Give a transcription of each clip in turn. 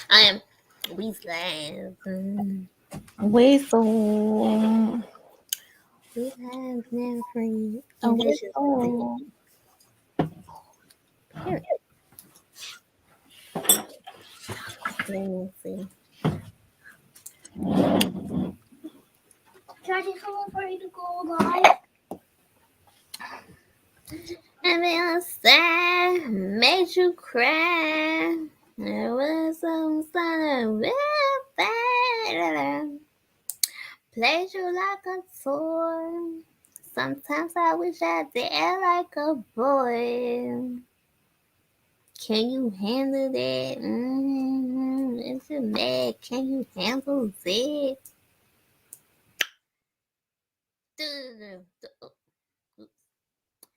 I am Weasel. Whistle. We have never free. A And that's just whistle. period. Let me see. Charlie, someone for you to go live. And then sad made you cry. There was some sort of played you like a toy. Sometimes I wish I did like a boy. Can you handle that? Is it mad? Can you handle that?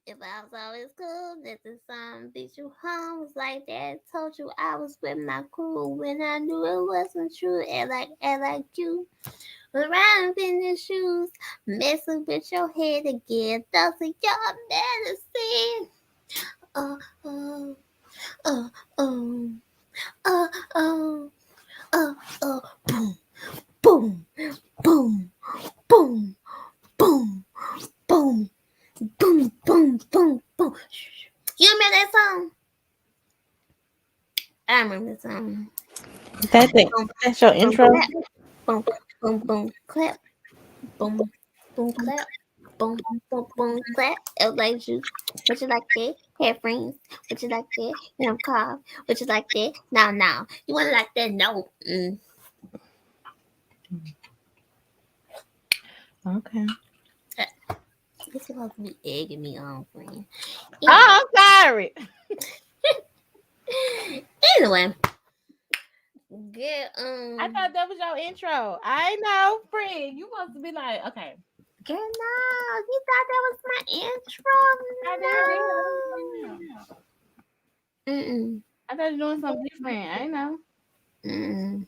If I was always cool, that the sun beat you home was like that. Told you I was with my crew when I knew it wasn't true. Act like you was around in your shoes, messing with your head again. Those are your medicine. Oh, oh, oh, oh, oh, oh, oh, oh, boom, boom, boom, boom, boom, boom, boom, boom, boom. You remember that song? I remember that song. That's it. Boom, That's your boom, intro. clap, boom, boom, boom, clap, boom, boom, clap, boom, boom, boom, clap. It was like you. Would you like that? Have friends? Would you like that? You have car? Would you like that? No, no. You want to like that? No. Okay. You're supposed to be egging me on, friend. Oh, I'm sorry. Anyway, get I thought that was your intro. I know, friend. You supposed to be like, okay. girl, no, you thought that was my intro? No. Mm-mm. I thought you were doing something different. I know. Mm-mm.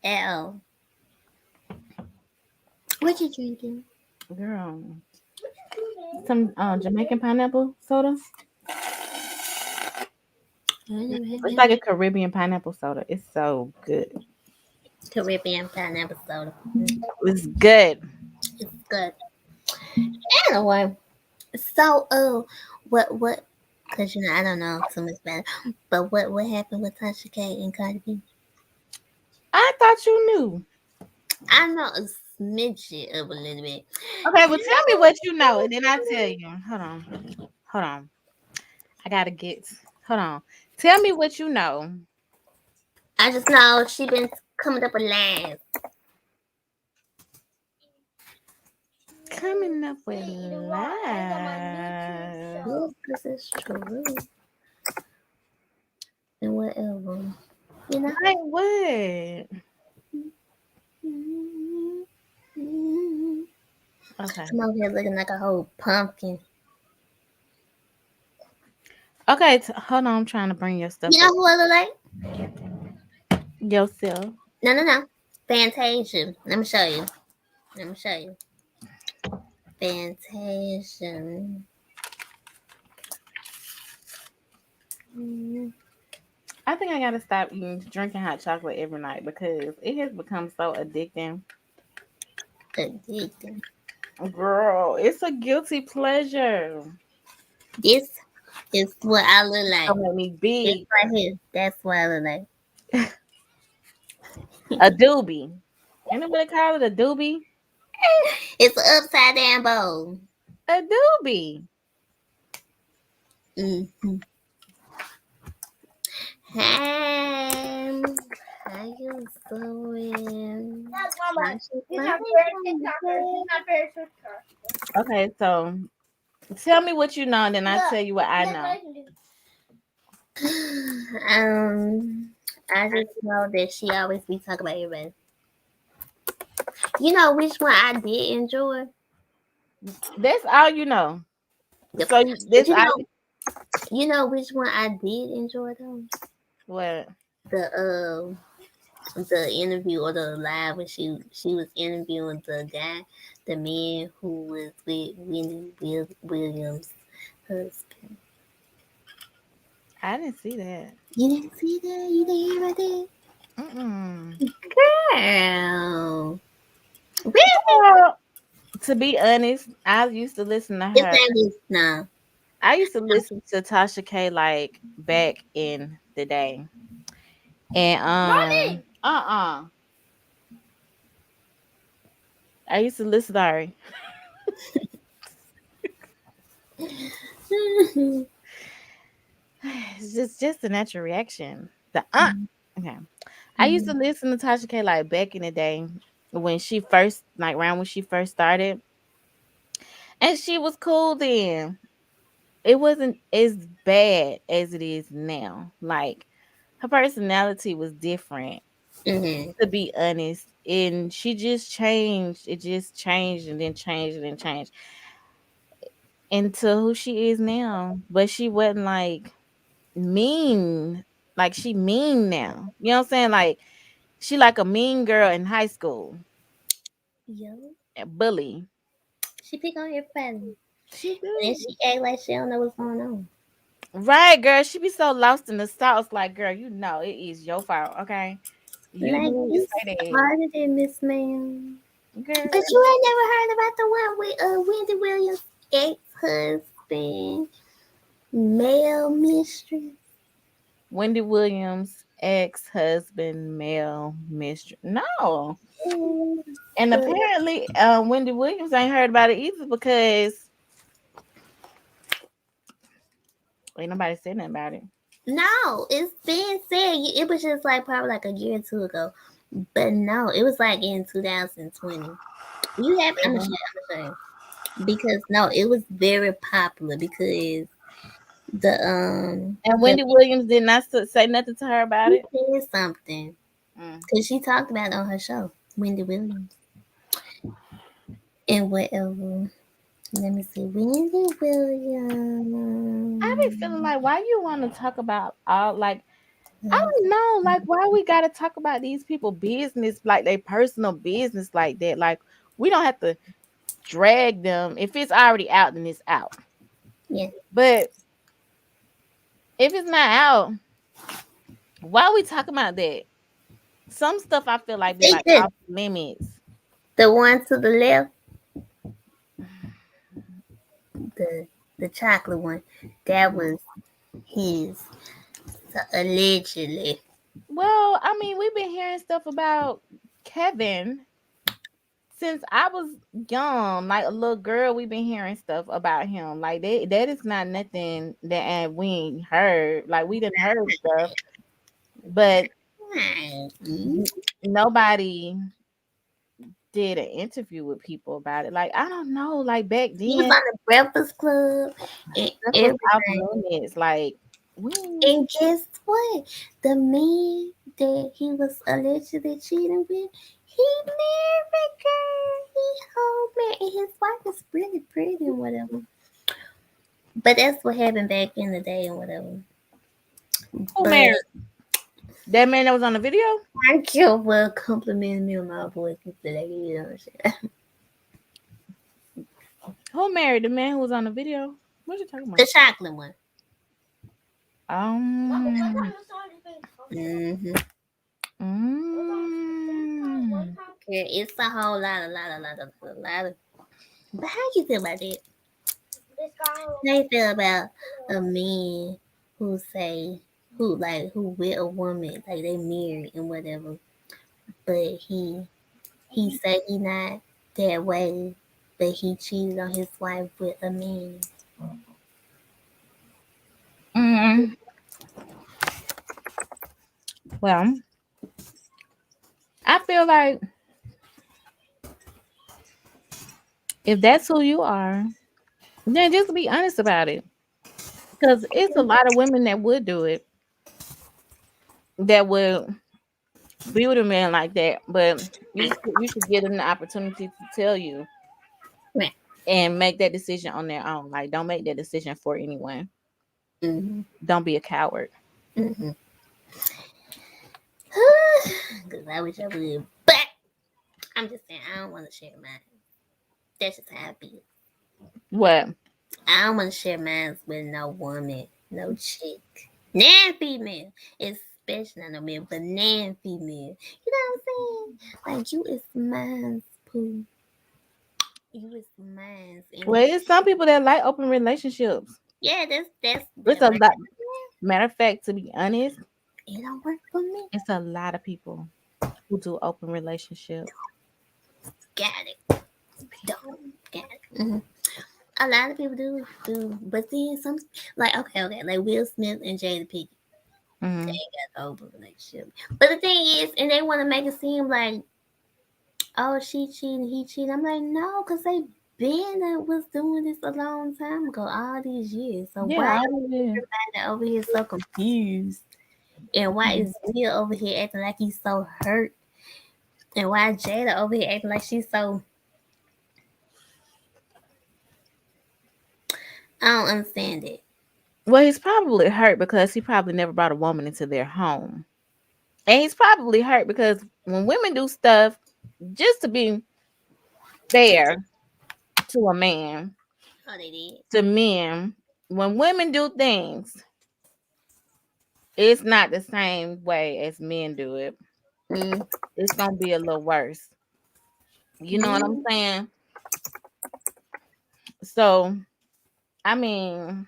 L. What you drinking? Girl. Some Jamaican pineapple soda. It's like a Caribbean pineapple soda. It's so good. Caribbean pineapple soda. It's good. It's good. Anyway, so what? Cause I don't know so much better. But what happened with Tasha K and Cardi B? I thought you knew. I know a smidget of a little bit. Okay, well tell me what you know, and then I'll tell you. Hold on. Hold on. I gotta get. Hold on. Tell me what you know. I just know she been coming up with lines. Coming up with Yes, lies. this is true. And whatever. You know? Like what? Okay. I'm over here looking like a whole pumpkin. Okay. Hold on. I'm trying to bring your stuff You know up. who I look like? Yourself. No. Fantasia. Let me show you. Let me show you. Fantasia. I think I gotta stop eating drinking hot chocolate every night because it has become so addicting. Addicting. Girl, it's a guilty pleasure. This is what I look like. Don't make me This big. right here. That's what I look like. A doobie. Anybody call it a doobie? It's an upside down bowl. A doobie. Mm-hmm. Hey, how you doing? That's Mama. How's your He's life not very TikToker. He's not very TikToker. Okay, so tell me what you know, and then I tell you what I That's know. what I can do. I just know that she always be talking about everybody. You know which one I did enjoy? That's all you know. Yep. So But this all you know which one I did enjoy though? what? The the interview or the live when she was interviewing the guy, the man who was with Williams' husband. I didn't see that. You didn't see that? You didn't hear about that? Mm-mm. Girl. Really? Well, to be honest, I used to listen to His her. name is no. I used to listen to Tasha K like back in the day. And Mommy! I used to listen to her. It's just a natural reaction. The okay. I used to listen to Tasha K like back in the day when she first like around when she first started. And she was cool then. It wasn't as bad as it is now. Like her personality was different, Mm-hmm. to be honest. And she just changed. It just changed and then changed and then changed into who she is now. But she wasn't like mean. Like she mean now. You know what I'm saying? Like she like a mean girl in high school. Yo. A bully. She pick on everybody. She And then do. she act like she don't know what's going on. Right, girl. She be so lost in the sauce. Like, girl, you know it is your fault, okay? You Like need to you say started it, Miss Ma'am. that. But Girl. you ain't never heard about the one with Wendy Williams' ex-husband, male mistress. Wendy Williams, ex-husband, male mistress. No. And But apparently, Wendy Williams ain't heard about it either because ain't nobody said nothing about it. no, it's been said. It was just like probably like a year or two ago. But no, it was like in 2020. You have I'm gonna show Mhm. you, I'm gonna show you. Because no, it was very popular because And the Wendy Williams did not say nothing to her about she it. said something Mm. because she talked about it on her show, Wendy Williams, and whatever. Let me see, Wendy I be feeling Williams. like, why you want to talk about all like I don't know, like why we gotta talk about these people business, like their personal business like that. Like we don't have to drag them. If it's already out, then it's out. Yeah, But if it's not out, why we talking about that? Some stuff I feel like be it's like just off limits. the one to the left, the the chocolate one. That was his, so allegedly. Well, I mean, we've been hearing stuff about Kevin since I was young, like a little girl. We've been hearing stuff about him. Like that is not nothing that we ain't heard. Like we didn't heard stuff, but Hmm. nobody did an interview with people about it. Like I don't know. Like back He was then, on the Breakfast Club and stuff was off everything. limits. Like we, And guess what? The man that he was allegedly cheating with, he married, girl. He home man, and his wife is really pretty and whatever. But that's what happened back in the day and whatever. who But married that man that was on the video? thank you for complimenting me on my voice today. You know what I'm saying? Who married the man who was on the video? What you talking The about? chocolate one. Um, Mm-hmm. mm, Yeah, it's a whole lot of. But how you feel about that? How you feel about a man who say who with a woman like they married and whatever, but he say he not that way, but he cheated on his wife with a man. mm. Well, I feel like if that's who you are, then just be honest about it. Because it's a lot of women that would do it, that would be with a man like that. But you should give them the opportunity to tell you Right. and make that decision on their own. Like, don't make that decision for anyone. Mm-hmm. Don't be a coward. Mm-hmm. Cause I wish I would, but I'm just saying I don't want to share mine. That's just how I feel. What? I don't want to share mine with no woman, no chick. Nan female, especially not no male, but nan female. You know what I'm saying? Like you is mine's poo. You is mine's, and Well, it's some people that like open relationships. yeah, that's It's that a works. lot. Matter of fact, to be honest, It don't work for me. it's a lot of people who do open relationships. Got it. Don't got it. A lot of people do, but then some like okay, like Will Smith and Jada Pinkett, they Hmm. got the open relationship. But the thing is, and they want to make it seem like oh she cheating, he cheating. I'm like no, cause they been was doing this a long time ago, all these years. So Yeah, why I is would. everybody over here so confused? And why is Will over here acting like he's so hurt? And why Jada over here acting like she's so I don't understand it. Well, he's probably hurt because he probably never brought a woman into their home. And he's probably hurt because when women do stuff just to be fair to a man, Oh, they did. to men, when women do things, it's not the same way as men do it. Mm. It's gonna be a little worse. You know what I'm Mm. saying? So, I mean,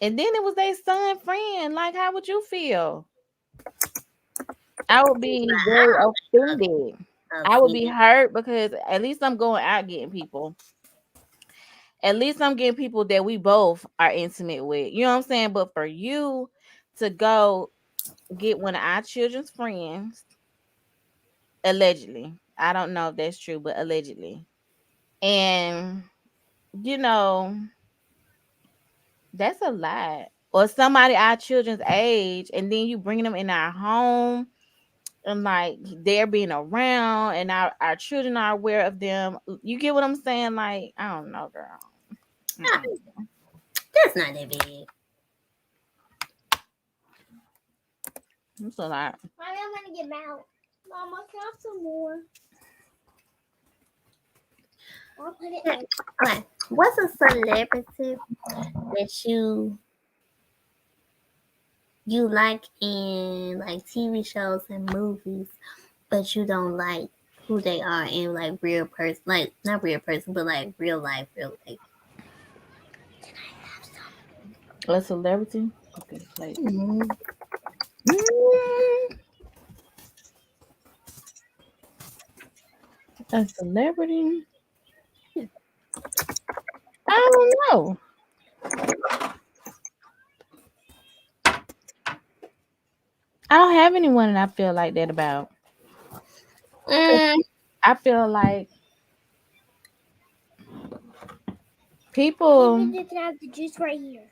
and then it was their son friend. Like, how would you feel? I would be very offended. I would be Offended. hurt because at least I'm going out getting people. At least I'm getting people that we both are intimate with. You know what I'm saying? But for you to go get one of our children's friends, allegedly, I don't know if that's true, but allegedly, and you know, that's a lot. Or somebody our children's age, and then you bring them in our home, and like they're being around, and our children are aware of them. You get what I'm saying? Like, I don't know, girl. Ah, Mm-mm. that's not that big. It's a lot. Mommy, I'm gonna get out. Mama, can I have some more? I'll put it in. Okay. What's a celebrity that you like in like TV shows and movies, but you don't like who they are in like real person, like not real person, but like real life, real life. A celebrity? Okay, plate. Mm-hmm. Mm, a celebrity? I don't know. I don't have anyone that I feel like that about. 'Cause Mm. I feel like Even people. you can have the juice right here.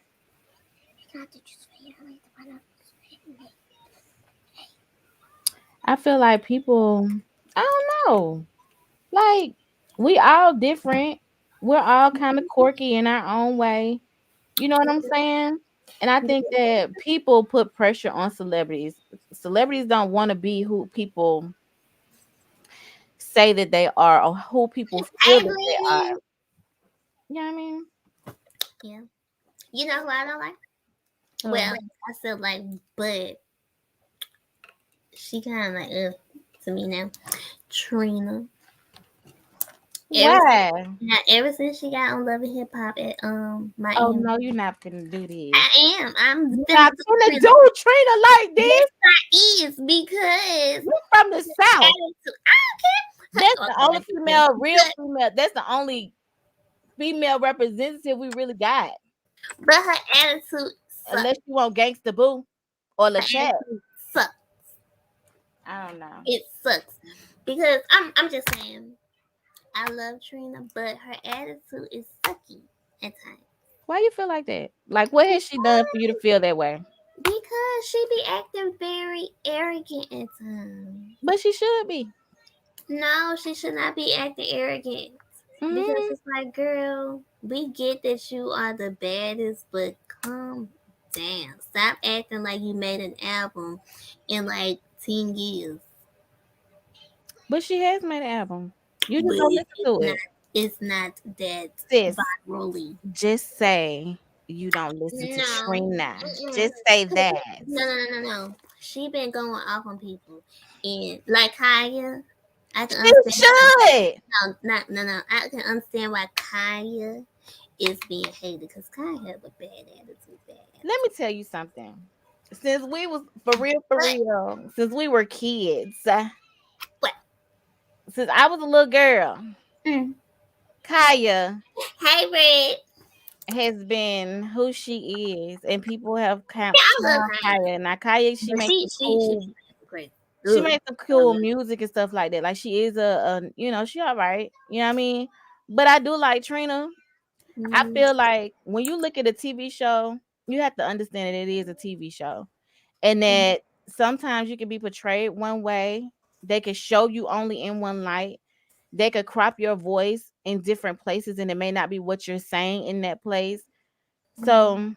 You can have the juice right here. I like the pineapple. I feel like people. I don't know. Like we all different. We're all kind of quirky in our own way. You know what I'm saying? And I think that people put pressure on celebrities. Celebrities don't want to be who people say that they are or who people feel that they Aileen. are. You know what I mean? Yeah. You know who I don't like? So Well, I still like, but she kind of like to me now. Trina. Ever since, why? now, ever since she got on Love and Hip Hop at Oh Miami, no, you're not finna do this. I am. I'm You're finna not do finna Trina. do Trina like this. Yes, I is because You from the South. attitude. I don't care. That's the only female, real But, female. That's the only female representative we really got. but her attitude sucks. Unless you want Gangsta Boo or Her LaChat. attitude sucks. I don't know. It sucks because I'm just saying. I love Trina, but her attitude is sucky at times. Why you feel like that? Like, what has she done for you to feel that way? Because she be acting very arrogant at times. But she should be. No, she should not be acting arrogant. Because Mm, it's like, girl, we get that you are the baddest, but calm down. Stop acting like you made an album in like 10 years. but she has made an album. You just But don't listen to it. it's not that Sis, virally. just say You don't listen to No. Trina. Mm-mm. Just say 'Cause- that. no. She been going off on people, and like Kaya, I can She understand. should. No. I can understand why Kaya is being hated because Kaya has a bad attitude. Bad Let me attitude. tell you something. Since we was for What? real, since we were kids, What? since I was a little girl, Mm. Kaya Hey, Red. has been who she is, and people have Yeah, I love clowned Kaya, Kaya. Now Kaya, she but makes some she cool, great. she Ugh. makes some cool music and stuff like that. Like she is she all right. You know what I mean? But I do like Trina. I Mm. feel like when you look at a TV show, you have to understand that it is a TV show, and that sometimes you can be portrayed one way. They can show you only in one light. They could crop your voice in different places, and it may not be what you're saying in that place. Mm. So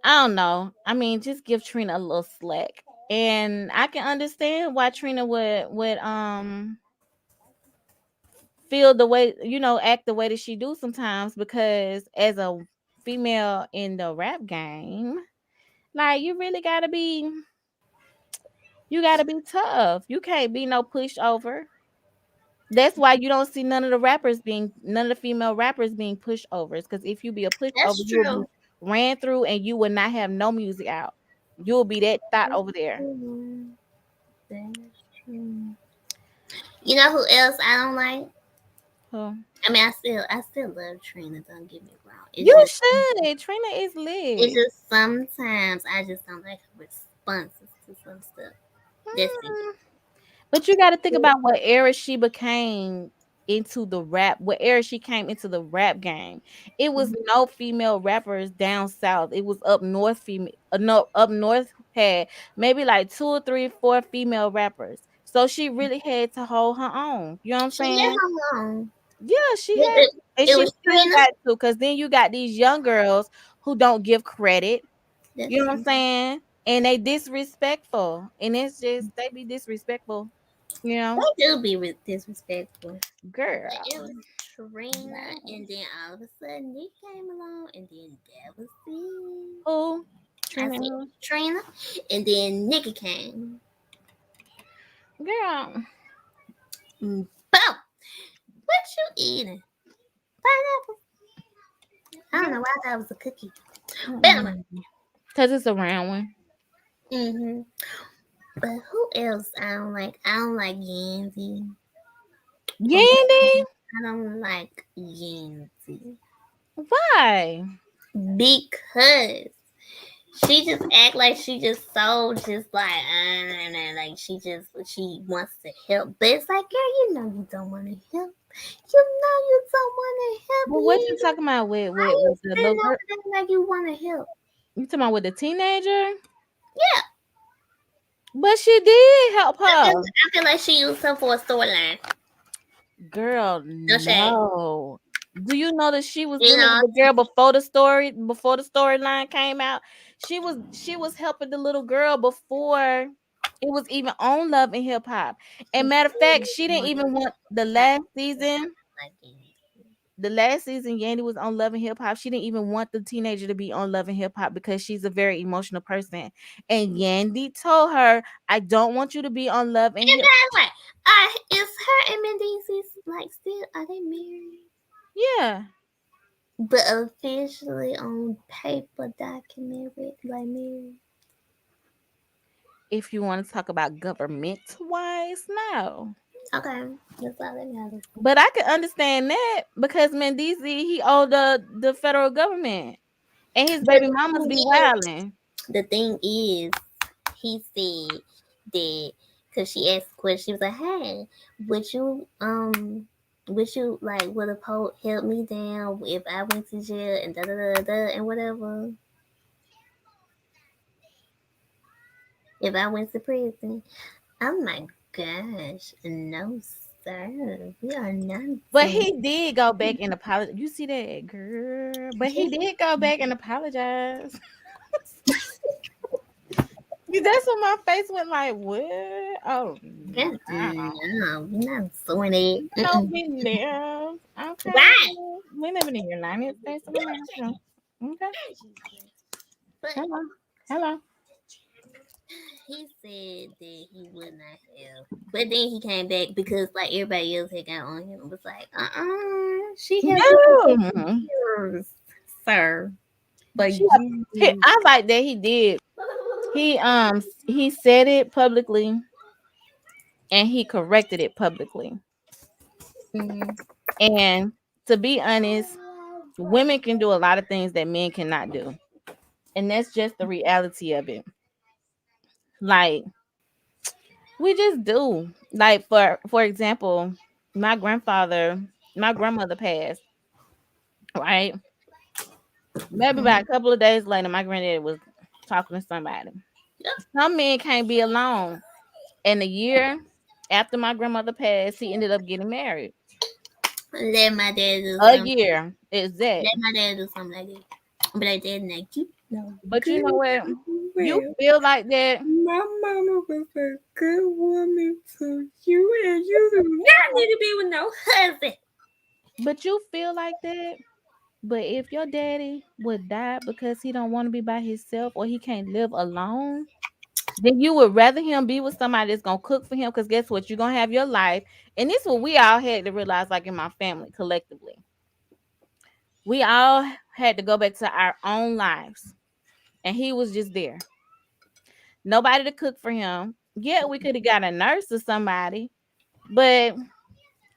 I don't know. I mean, just give Trina a little slack, and I can understand why Trina would feel the way, act the way that she do sometimes, because as a female in the rap game, like you gotta be tough. You can't be no pushover. That's why you don't see none of the female rappers being pushovers. Because if you be a pushover, That's you will be true. ran through and you will not have no music out. You will be that thought That's over there. true. That's true. You know who else I don't like? Huh. I mean, I still love Trina. Don't get me wrong. You should. Trina is It's lit. just sometimes I just don't like her responses to some stuff. That's it. Mm. But you got to think about what era she became into the rap, what era she came into the rap game. It was no female rappers down south. It was up north no, up north had maybe like two or three, four female rappers. So she really had to hold her own. You know what I'm She had saying? her own. Yeah, she It, had it, to. And it she was still Trina. got to, because then you got these young girls who don't give credit. That's You know what I'm true. saying? And they disrespectful. And it's just they be disrespectful, you know? They do be disrespectful. But Girl. it was Trina, and then all of a sudden Nick came along, and then that was it. Who? I Trina said who? Trina, and then Nikki came. Girl. Mm. Boom! What you eating? Pineapple? I don't know why I thought it was a cookie. But anyway. Because it's a round one. Mm-hmm. But who else I don't like? I don't like Yandy. From Yandy? I don't like Yandy Why? because she just act like she just so just like she wants to help, but it's like, girl, you know you don't want to help. You know you don't want to help. But what you You talking about with why with, you with the little sitting girl? over there like you want to help? You talking about with the teenager? Yeah, But she did help I her. feel, I feel like she used her for a storyline. Girl, No shade. no. Do you know that she was You dealing with know, the girl before the storyline came out? She was helping the little girl before it was even on Love and Hip Hop. And matter of fact, she didn't even want like Yandy. the last season Yandy was on Love and Hip Hop. She didn't even want the teenager to be on Love and Hip Hop because she's a very emotional person. And Yandy told her, I don't want you to be on Love and And Hip. by the way, is her and Mendeecees like still are they married? Yeah. But officially on paper documented like married. If you want to talk about government wise, no. Okay, that's all that matters. But I can understand that because Mendeecees, he owed the federal government. And his But baby mamas be is, wilding. the thing is, he said that because she asked the question, she was like, "Hey, would you like would a poet help me down if I went to jail and da da da da and whatever if I went to prison?" Oh my gosh, no sir, we are not But doing. he did go back and apologize. You see that, girl? But he did go back and apologize. That's what my face went like. What? Oh God, no. no, we're not doing it. No, Mm-mm. we live. Okay. Why? We living in the United States of America. Okay. But Hello. Hello. he said that he would not have. But then he came back because like everybody else had got on him. It was like, she has No. years, sir. But She, you, I like that he did. He said it publicly and he corrected it publicly. mm, And to be honest, women can do a lot of things that men cannot do. And that's just the reality of it. Like we just do. Like for example, my grandfather, my grandmother passed, right? Maybe about a couple of days later, my granddad was talking to somebody. Some men can't be alone. And a year after my grandmother passed, he ended up getting married. let my dad do A something. year, exact. Let my dad do something like that. But like dad like you. No, But you good know what? You well. feel like that, My mama was a good woman to you, and you do not need to be with no husband. but you feel like that. But if your daddy would die because he don't want to be by himself or he can't live alone, then you would rather him be with somebody that's gonna cook for him. Because guess what? You're gonna have your life, and this is what we all had to realize, like in my family collectively. We all had to go back to our own lives, and he was just there. Nobody to cook for him. Yeah, we could have got a nurse or somebody, but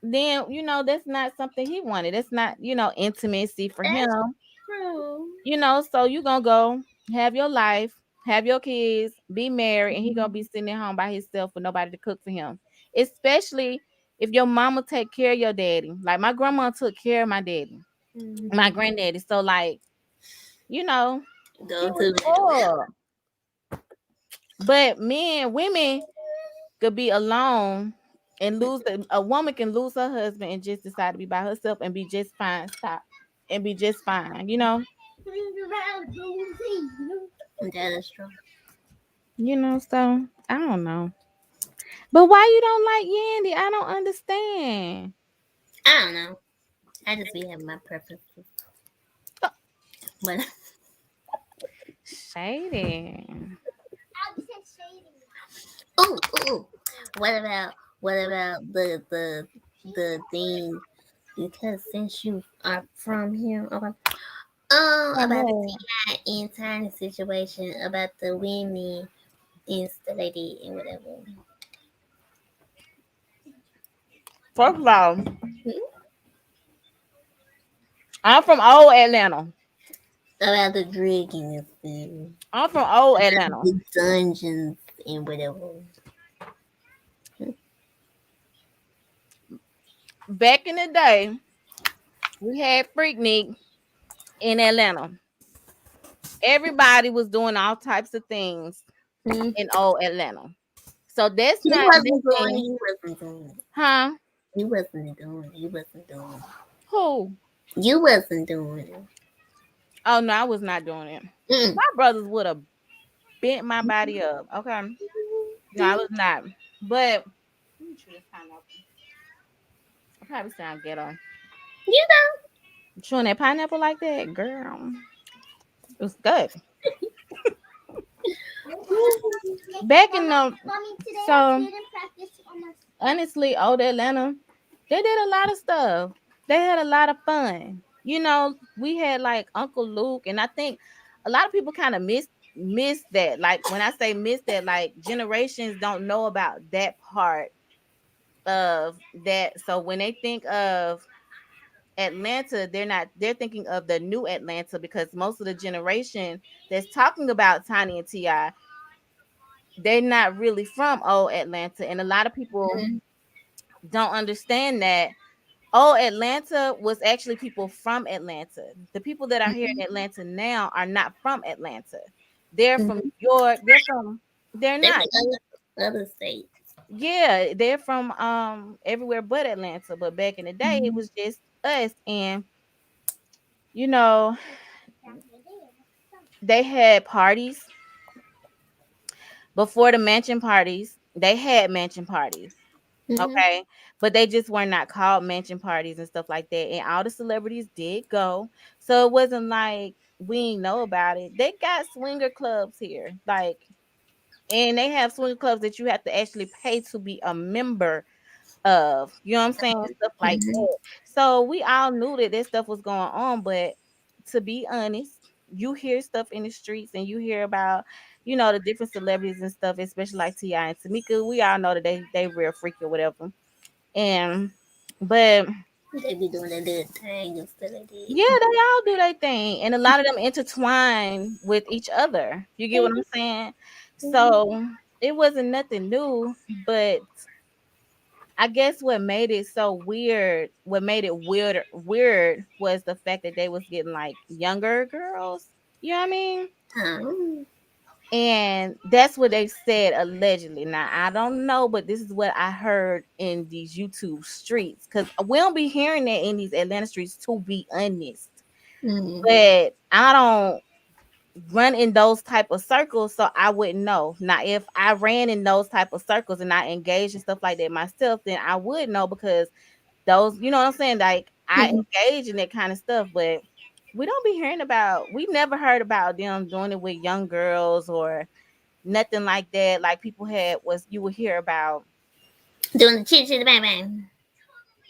then that's not something he wanted. That's not intimacy for him. That's true. So you gonna go have your life, have your kids, be married, and he gonna be sitting at home by himself with nobody to cook for him. Especially if your mama take care of your daddy. Like my grandma took care of my daddy, my Mm-hmm. granddaddy. So like, he Go was to the spoiled. But men, women could be alone and a woman can lose her husband and just decide to be by herself and be just fine. Stop. And be just fine. that is true. So I don't know. But why you don't like Yandy? I don't understand. I don't know. I just be having my preferences. But Shady. oh, oh, what about the thing? Because since you are from here, okay. About the Oh, T.I. intern situation about the women instability and whatever. first of all, I'm from old Atlanta. About the drinking and stuff. I'm from old Atlanta. The dungeons and whatever. Back in the day, we had Freaknik in Atlanta. Everybody was doing all types of things Hmm. in old Atlanta. So that's He not wasn't doing it. nothing, He wasn't doing it. huh? He wasn't doing it. He wasn't doing it. Who? You wasn't doing it. Oh no, I was not doing it. Mm. My brothers would have bent my body up. Okay. No, I was not. But let me chew this pineapple. I probably sound ghetto. You Chewing that pineapple like that, girl. It was good. Back in the so honestly, old Atlanta, they did a lot of stuff. They had a lot of fun. We had like Uncle Luke, and I think a lot of people kind of miss that. Like when I say miss that, like generations don't know about that part of that. So when they think of Atlanta, they're thinking of the new Atlanta because most of the generation that's talking about Tiny and Ti, they're not really from old Atlanta, and a lot of people don't. don't understand that old Atlanta was actually people from Atlanta. The people that are here in Atlanta now are not from Atlanta. They're from Mm-hmm. New York. They're They not. from other states. Yeah, they're from everywhere but Atlanta. But back in the day, it Mm-hmm. was just us, and you know they had parties before the mansion parties. They had mansion parties. Mm-hmm. Okay. But they just were not called mansion parties and stuff like that. And all the celebrities did go. So it wasn't like we ain't know about it. They got swinger clubs here, like, and they have swinger clubs that you have to actually pay to be a member of. You know what I'm saying? Stuff like Mhm. that. So we all knew that this stuff was going on, but to be honest, you hear stuff in the streets and you hear about, the different celebrities and stuff, especially like T.I. and Tamika. We all know that they real freaky or whatever. And but They be doing that little thing and stuff like yeah, that. they all do their thing, and a lot of them intertwine with each other. You get what I'm saying? Mhm. So it wasn't nothing new, but I guess what made it so weird, what made it weird was the fact that they was getting like younger girls. You know what I mean? Um, And that's what they said allegedly. Now I don't know, but this is what I heard in these YouTube streets because we don't be hearing that in these Atlanta streets, to be honest. mm, But I don't run in those type of circles, so I wouldn't know. Now if I ran in those type of circles and I engaged in stuff like that myself, then I would know because those, you know what I'm saying? Like I mhm. engage in that kind of stuff, but we don't be hearing about, we never heard about them doing it with young girls or nothing like that. Like people had was you would hear about. Doing the chit chit bang bang.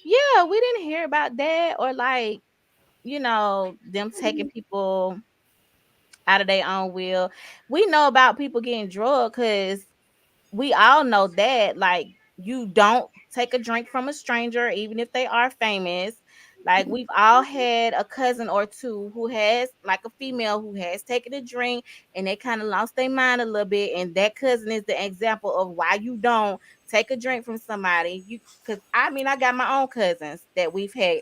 Yeah, we didn't hear about that or like, them taking Mhm. people out of their own will. We know about people getting drugged because we all know that like you don't take a drink from a stranger even if they are famous. Like we've all had a cousin or two who has like a female who has taken a drink and they kind of lost their mind a little bit, and that cousin is the example of why you don't take a drink from somebody. You Because I mean I got my own cousins that we've had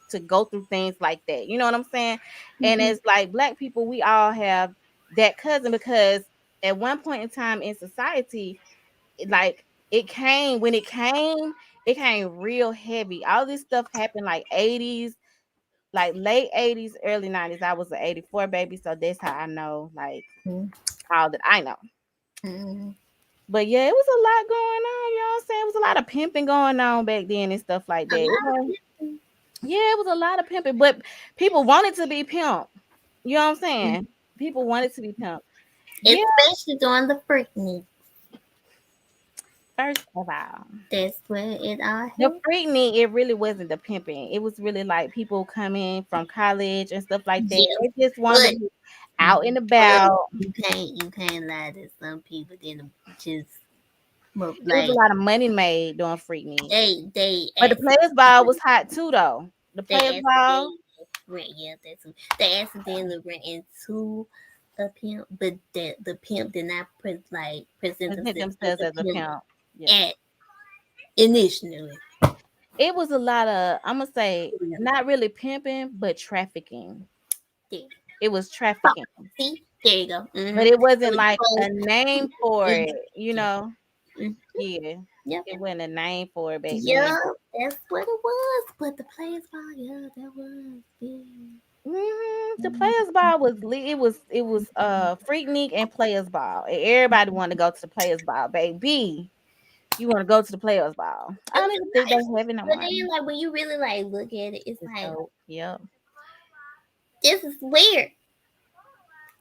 to go through things like that, you know what I'm saying? And Mhm. it's like black people, we all have that cousin because at one point in time in society, like it came real heavy. All this stuff happened like 80s, like late 80s, early 90s. I was an 84 baby, so that's how I know like Mhm. all that I know. Mhm. But yeah, it was a lot going on, you know what I'm saying? It was a lot of pimping going on back then and stuff like A that. lot of people. Yeah, it was a lot of pimping, but people wanted to be pimp. You know what I'm Mhm. saying? People wanted to be pimp. Yeah, Especially during the Freaknik. first of all. That's where it all The happened. freaknik, it really wasn't the pimping. It was really like people coming from college and stuff like that. Yeah, They just wanted but to be out and but about. you can't lie to some people then just It was a like lot of money made doing freaknik. they But the Players Ball was hot too, though. The Players Ball, accidentally ran, yeah, that's they accidentally ran into a pimp, but the pimp did not present present themselves as themselves a as a pimp pimp. Yeah. at initially. It was a lot of, I'm gonna say, Yeah. not really pimping, but trafficking. There. It was Oh, trafficking, see, there you go. but Mm-hmm. it It wasn't was like a both. name for Mhm. it, you Yeah. know. Mhm. Yeah, Yep. it wasn't a name for it back Yeah, then. that's what it was. But the players ball, yeah, that was big. The Players Ball was it was Freaknik and Players Ball. And everybody wanted to go to the Players Ball, baby. You want to go to the Players Ball. I don't even think they Nice. have it no But more. then, like, when you really like look at it, it's It's like dope. Yep. this is weird.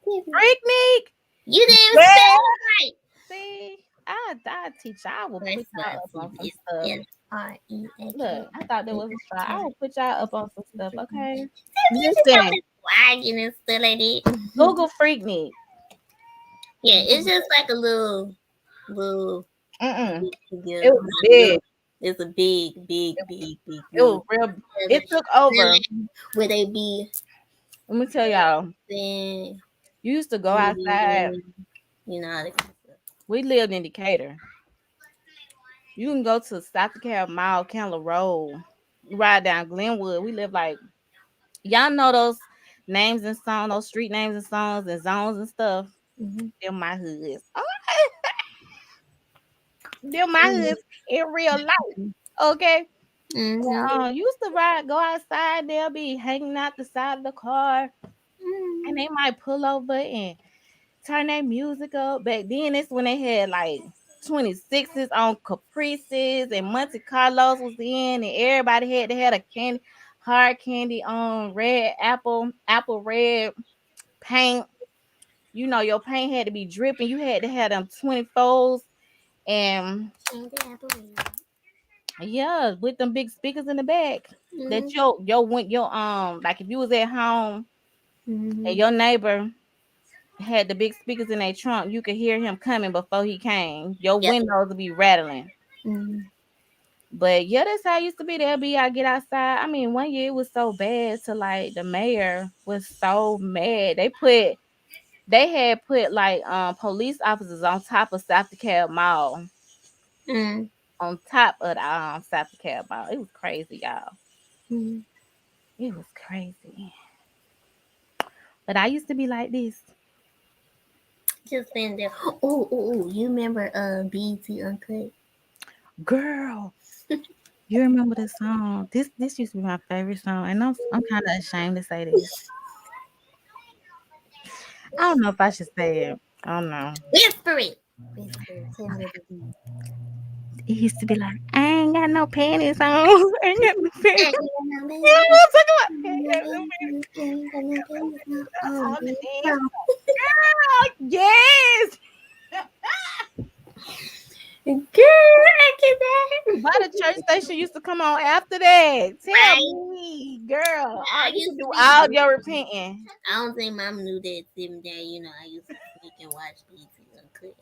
Freaknik. You didn't Yeah. spell it right. See, I teach y'all. I will put First y'all one, up on some it's stuff. SREAK. Look, I thought there was a try. I will put y'all up on some stuff. Okay. You just have Listen, me wagging and stuff like that. Google Freaknik. Yeah, it's just like a little Mm-mm. It together. was Not big. little. It's a big It little was real. together. It took over. Where they be Let me tell y'all. then You used to go outside. you know how to. We lived in Decatur. You can go to South DeKalb Mall, Candler Road, ride down Glenwood. We live like y'all know those names and songs, those street names and songs and zones and stuff. Mm-hmm. They're my hoods. They're my hoods in real life. Okay. Mm-hmm. Used to go outside. They'll be hanging out the side of the car, and they might pull over and turn their music up. Back then, it's when they had like 26s on Caprices and Monte Carlos was in, and everybody had to have a hard candy on red apple red. paint. You know, your paint had to be dripping. You had to have them 20 folds. And And they have a ring. yeah, with them big speakers in the back. That Mm-hmm. your like if you was at home and Mm-hmm. your neighbor had the big speakers in their trunk, you could hear him coming before he came. Your Yep. windows would be rattling. Mm-hmm. But yeah, that's how it used to be. They'll be I get outside. I mean, one year it was so bad to like the mayor was so mad. They had put like police officers on top of South DeKalb Mall. Mm-hmm. On top of the South DeKalb Mall. It was crazy, y'all. Mm-hmm. It was crazy. But I used to be like this. Just been there. Oh, you remember BT Uncut? Girl, you remember the song? This used to be my favorite song, and I'm kind of ashamed to say this. I don't know if I should say it. I don't know. Whisper it. Whisper it. Tell me what it is. It used to be like, I ain't got no panties on. I ain't got no panties. Ain't got no You know baby. what I'm talking about? I Ain't ain't got got no no baby. Ain't got no baby. No, panties oh, on the baby. dance. Oh. Girl, yes. Girl, I get that. Why the church station used to come on after that? Tell Right. me, girl. I You used can to do be all your greedy. repenting. I don't think mom knew that even that, I used to sneak and watch BT Uncut.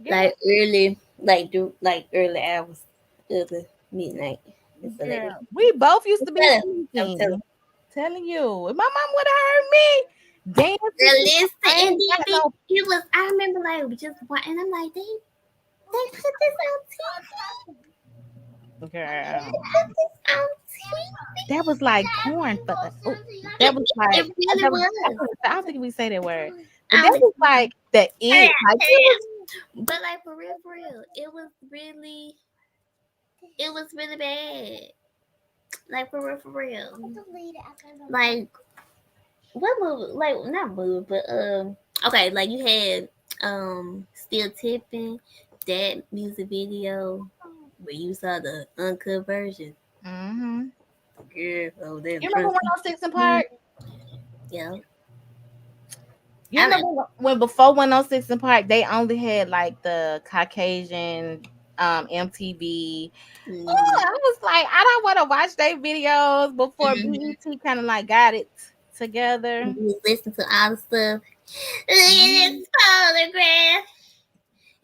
Girl, Like early, like early hours of the midnight. It's so late. girl. We both used to be I'm telling sneaking. Telling you. If my mom would have heard me dancing, girl, listen, I and ain't then got no it was. I remember like just and I'm like they put this on TV. girl. They put this on TV. That was like porn for us. Oh, that was It like really that was, was. I don't think we say that word. But I that don't think. was like the Hurry it. up, Like hurry it was up. But like for real, it was really bad. Like for real. Like what movie? Like not movie, but okay, like you had Still Tipping, that music video where you saw the uncut version. mm-hmm. Girl, oh You that remember first. 106 in Park? Yeah, You I mean, remember when before 106 in Park, they only had like the Caucasian MTV. Oh, mm, I was like, I don't want to watch their videos before mm, BET kind of like got it together. you listen to all the stuff. Look at Mhm. this photograph.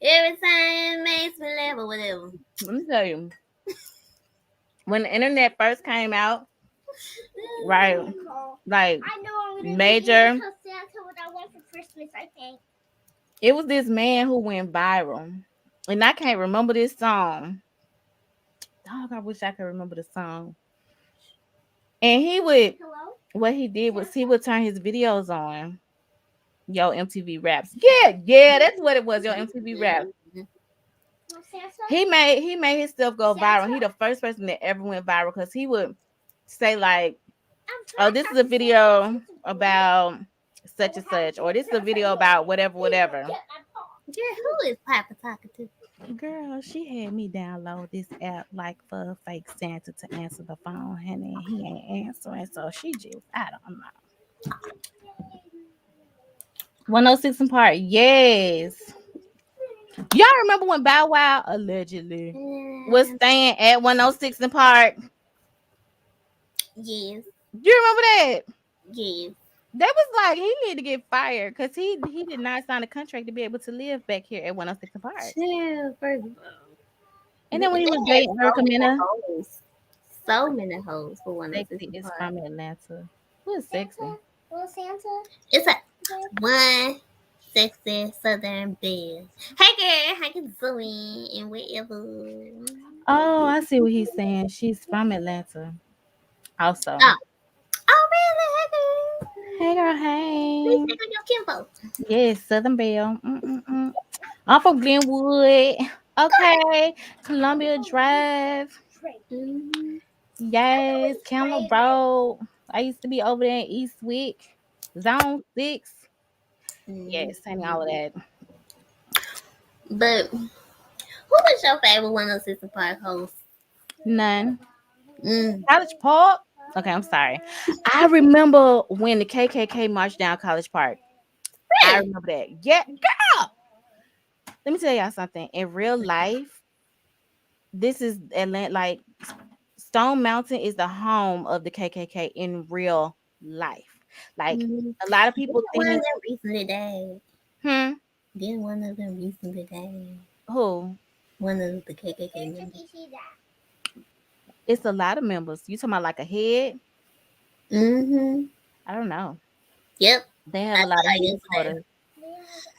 Every time it makes me laugh or whatever. Let me tell you, when the internet first came out, right? Like I know I'm gonna major, because Santa what I want for Christmas, I think. it was this man who went viral, and I can't remember this song. Dog, I wish I could remember the song. And he would, Hello? what he did was he would turn his videos on. Yo, MTV Raps. Yeah, that's what it was. Yo, MTV Raps. Mhm. No Santa? He made himself go viral. He the first person that ever went viral because he would say like, "Oh, this is a video about such and such," or "This is a video about whatever, whatever." Girl, who is Papa talking to? Girl, she had me download this app like for a fake Santa to answer the phone, honey. And he ain't answering, so she just I don't know. 106 in Park, yes. Y'all remember when Bow Wow allegedly was staying at 106 in Park? Yes, You remember that? yes. That was like he needed to get fired because he did not sign a contract to be able to live back here at 106 in Park. Chill, first of all. And They then when he was had dating Erica Mena, so many hoes for one of this Sexy is part. from Atlanta. Who is Sexy? Little Santa? It's a one sexy southern belle. Hey girl, how you doing? And wherever. Oh, I see what he's saying. She's from Atlanta. Also. Oh, oh really? Hey girl, Hey hey. girl, please take on your kinfolk. Yes, Southern Belle. Mm-mm-mm. I'm from Glenwood. Okay. Columbia Drive. Mm-hmm. Yes. Camel Road. I used to be over there in Eastwick. Zone 6. Yes, saying all of Mm-hmm. that. But who was your favorite 106 Park host? None. Mm. College Park. Okay, I'm sorry. I remember when the KKK marched down College Park. I Really? remember that. Yeah, girl. Let me tell y'all something. In real life, this is Atlanta. Like Stone Mountain is the home of the KKK in real life. Like Mm-hmm. a lot of people Didn't one of think, them recently died? hmm, Didn't one of them recently died? who? One of the KKK members. It's a lot of members. You talking about like a head? Mm-hmm. I don't know. Yep. They have I a lot of saw it yesterday. headquarters.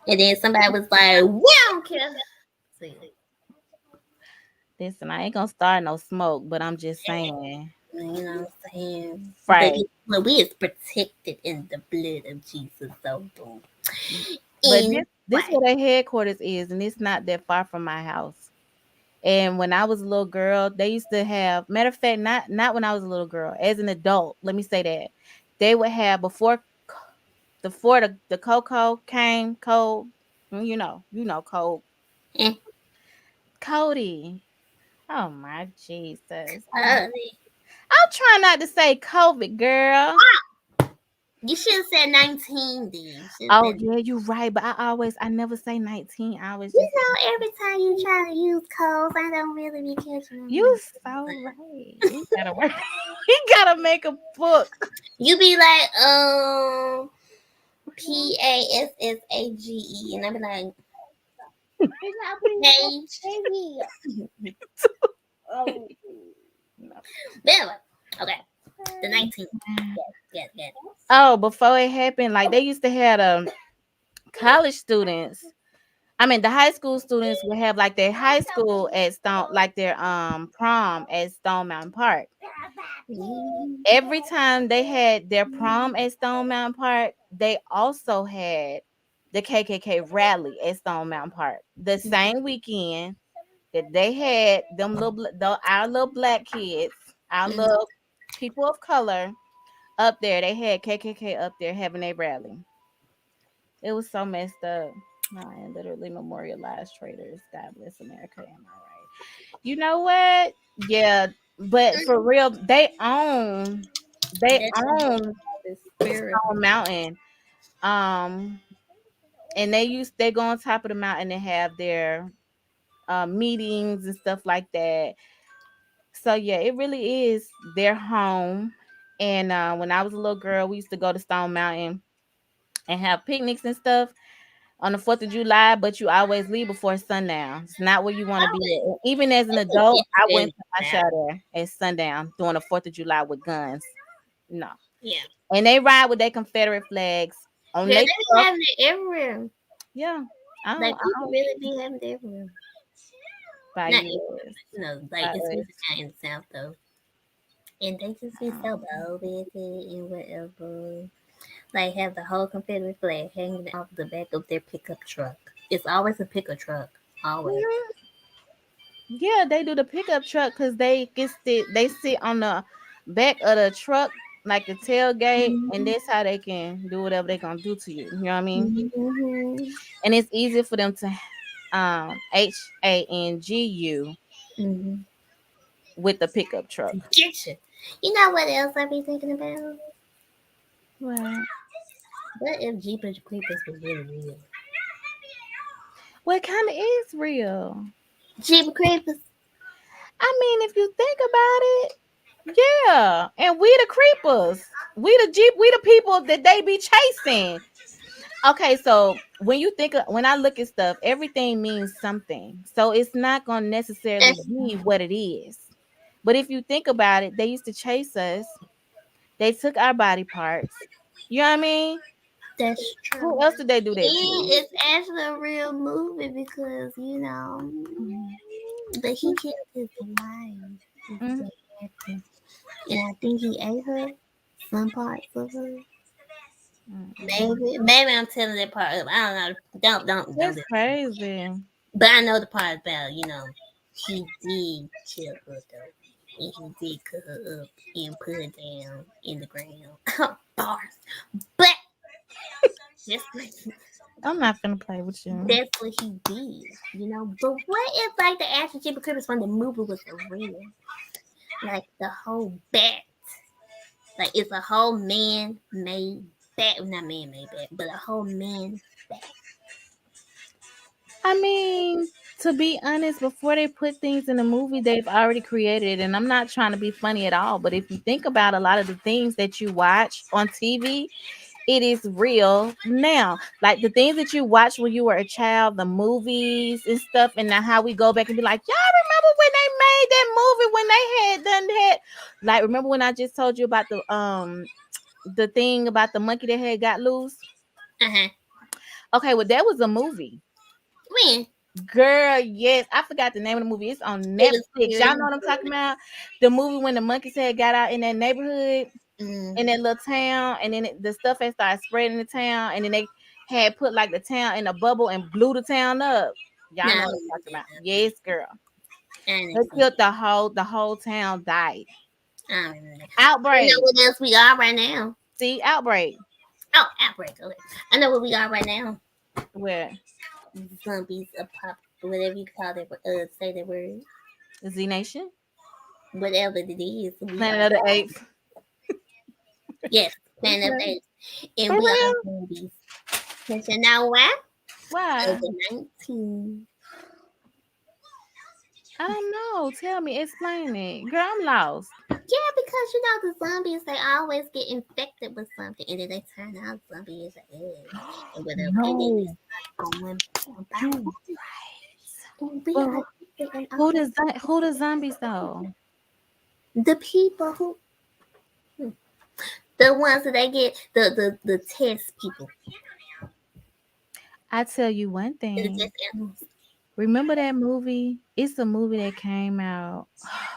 And then somebody was like, "We don't care." See, Listen, I ain't gonna start no smoke, but I'm just saying. you know what I'm saying? Right. But we is protected in the blood of Jesus, so boom. But this Anyway. where their headquarters is, and it's not that far from my house. And when I was a little girl, they used to have, matter of fact, not when I was a little girl, as an adult, let me say that. They would have before the Coco came, Code, Code. Eh, Cody. Oh my Jesus. uh, I'm trying not to say COVID, girl. you should have said 19 then. You should have Oh said, yeah, you're right. But I never say 19. I always you just know, every time you try to use codes, I don't really be catching you them. so right. We gotta work. We gotta make a book. You be like, PASSAGE, and I be like, page. No. But anyway, okay, the 19th. Get. Oh, before it happened, like they used to have college students. I mean, the high school students would have like their high school at Stone, like their prom at Stone Mountain Park. Mm-hmm. Every time they had their prom at Stone Mountain Park, they also had the KKK rally at Stone Mountain Park the same weekend that they had them our little black kids, our little people of color up there. They had KKK up there having a rally. It was so messed up. No, and literally memorialized traitors. God bless America. Am I right? You know what? Yeah, but for real, they That's own the spirit. Stone Mountain. Um, and they go on top of the mountain and have their meetings and stuff like that. So yeah, it really is their home. And when I was a little girl, we used to go to Stone Mountain and have picnics and stuff on the 4th of July, but you always leave before sundown. It's not where you want to be Always. at. Even as an It's an adult, I went interesting to my now. show there at sundown during the 4th of July with guns. No. Yeah. And they ride with their Confederate flags on Yeah, their they be truck. having it everywhere. Yeah. Like I people don't really be having it everywhere. buy Not you everywhere, this. but, like Buy especially us. not in the South though. And they just be so Um, bold with it and whatever. Like have the whole Confederate flag hanging off the back of their pickup truck. It's always a pickup truck. Always. mhm. Yeah, they do the pickup truck because they sit on the back of the truck like the tailgate, and Mm-hmm. that's how they can do whatever they gonna do to you. You know what I mean? Mm-hmm. And it's easy for them to HANGU Mm-hmm. with the pickup truck. Get you. You know what else I be thinking about? Well, What if Jeepers Creepers was really real? what kind of is real? Jeepers Creepers. I mean, if you think about it, yeah. And we the creepers. We the people that they be chasing. Okay, so when I look at stuff, everything means something. So it's not gonna necessarily That's be what it is. But if you think about it, they used to chase us. They took our body parts. You know what I mean? that's true. Who else did they do that And to? it's actually a real movie because but he killed his wife. Is Mm-hmm. what happened. And I think he ate her. Some parts of her. Maybe I'm telling that part. I don't know. Don't That's listen. crazy. But I know the part about he did kill her though, and he did cut her up and put her down in the ground. Bars. But that's what I'm not gonna play with you. that's what he did. But what if like the actual Jimmy Cripples from the movie was real? Like the whole bat. Like it's a whole man made bat, not man made bat, but a whole man bat. I mean, to be honest, before they put things in the movie, they've already created it. And I'm not trying to be funny at all, but if you think about a lot of the things that you watch on TV, it is real now. Like the things that you watched when you were a child, the movies and stuff, and now how we go back and be like, y'all remember when they made that movie when they had done that? Like, remember when I just told you about the thing about the monkey that had got loose? Uh huh. Okay, well that was a movie. When Girl, yes, I forgot the name of the movie. It's on it was Netflix. Y'all know serious. what I'm talking about? The movie when the monkeys had got out in that neighborhood, Mm, in that little town, and then the stuff had started spreading the town, and then they had put like the town in a bubble and blew the town up. no, Y'all I know don't what I'm remember talking about? that. Yes, girl. I They never seen killed it. the whole town died. I don't remember that. You know Outbreak. what else we are right now? See, outbreak. Oh, outbreak. Okay, I know what we are right now. Where Zombies, a pop, whatever you call it. Say the word. Z Nation, Whatever it is, we are. Planet of the Apes. Yes, Planet of the Okay. Apes, and For we are real? zombies. Cause you know why? Why? COVID-19. I don't know. Tell me, explain it. Girl, I'm lost. Yeah, because you know the zombies, they always get infected with something, and then they turn out zombies and whatever, and then they No, start going one by you one, right. and we are But getting who all does that? Who the zombies though? the people who, the ones that they get the test people, I tell you one the thing. test animals. Remember that movie? It's a movie that came out.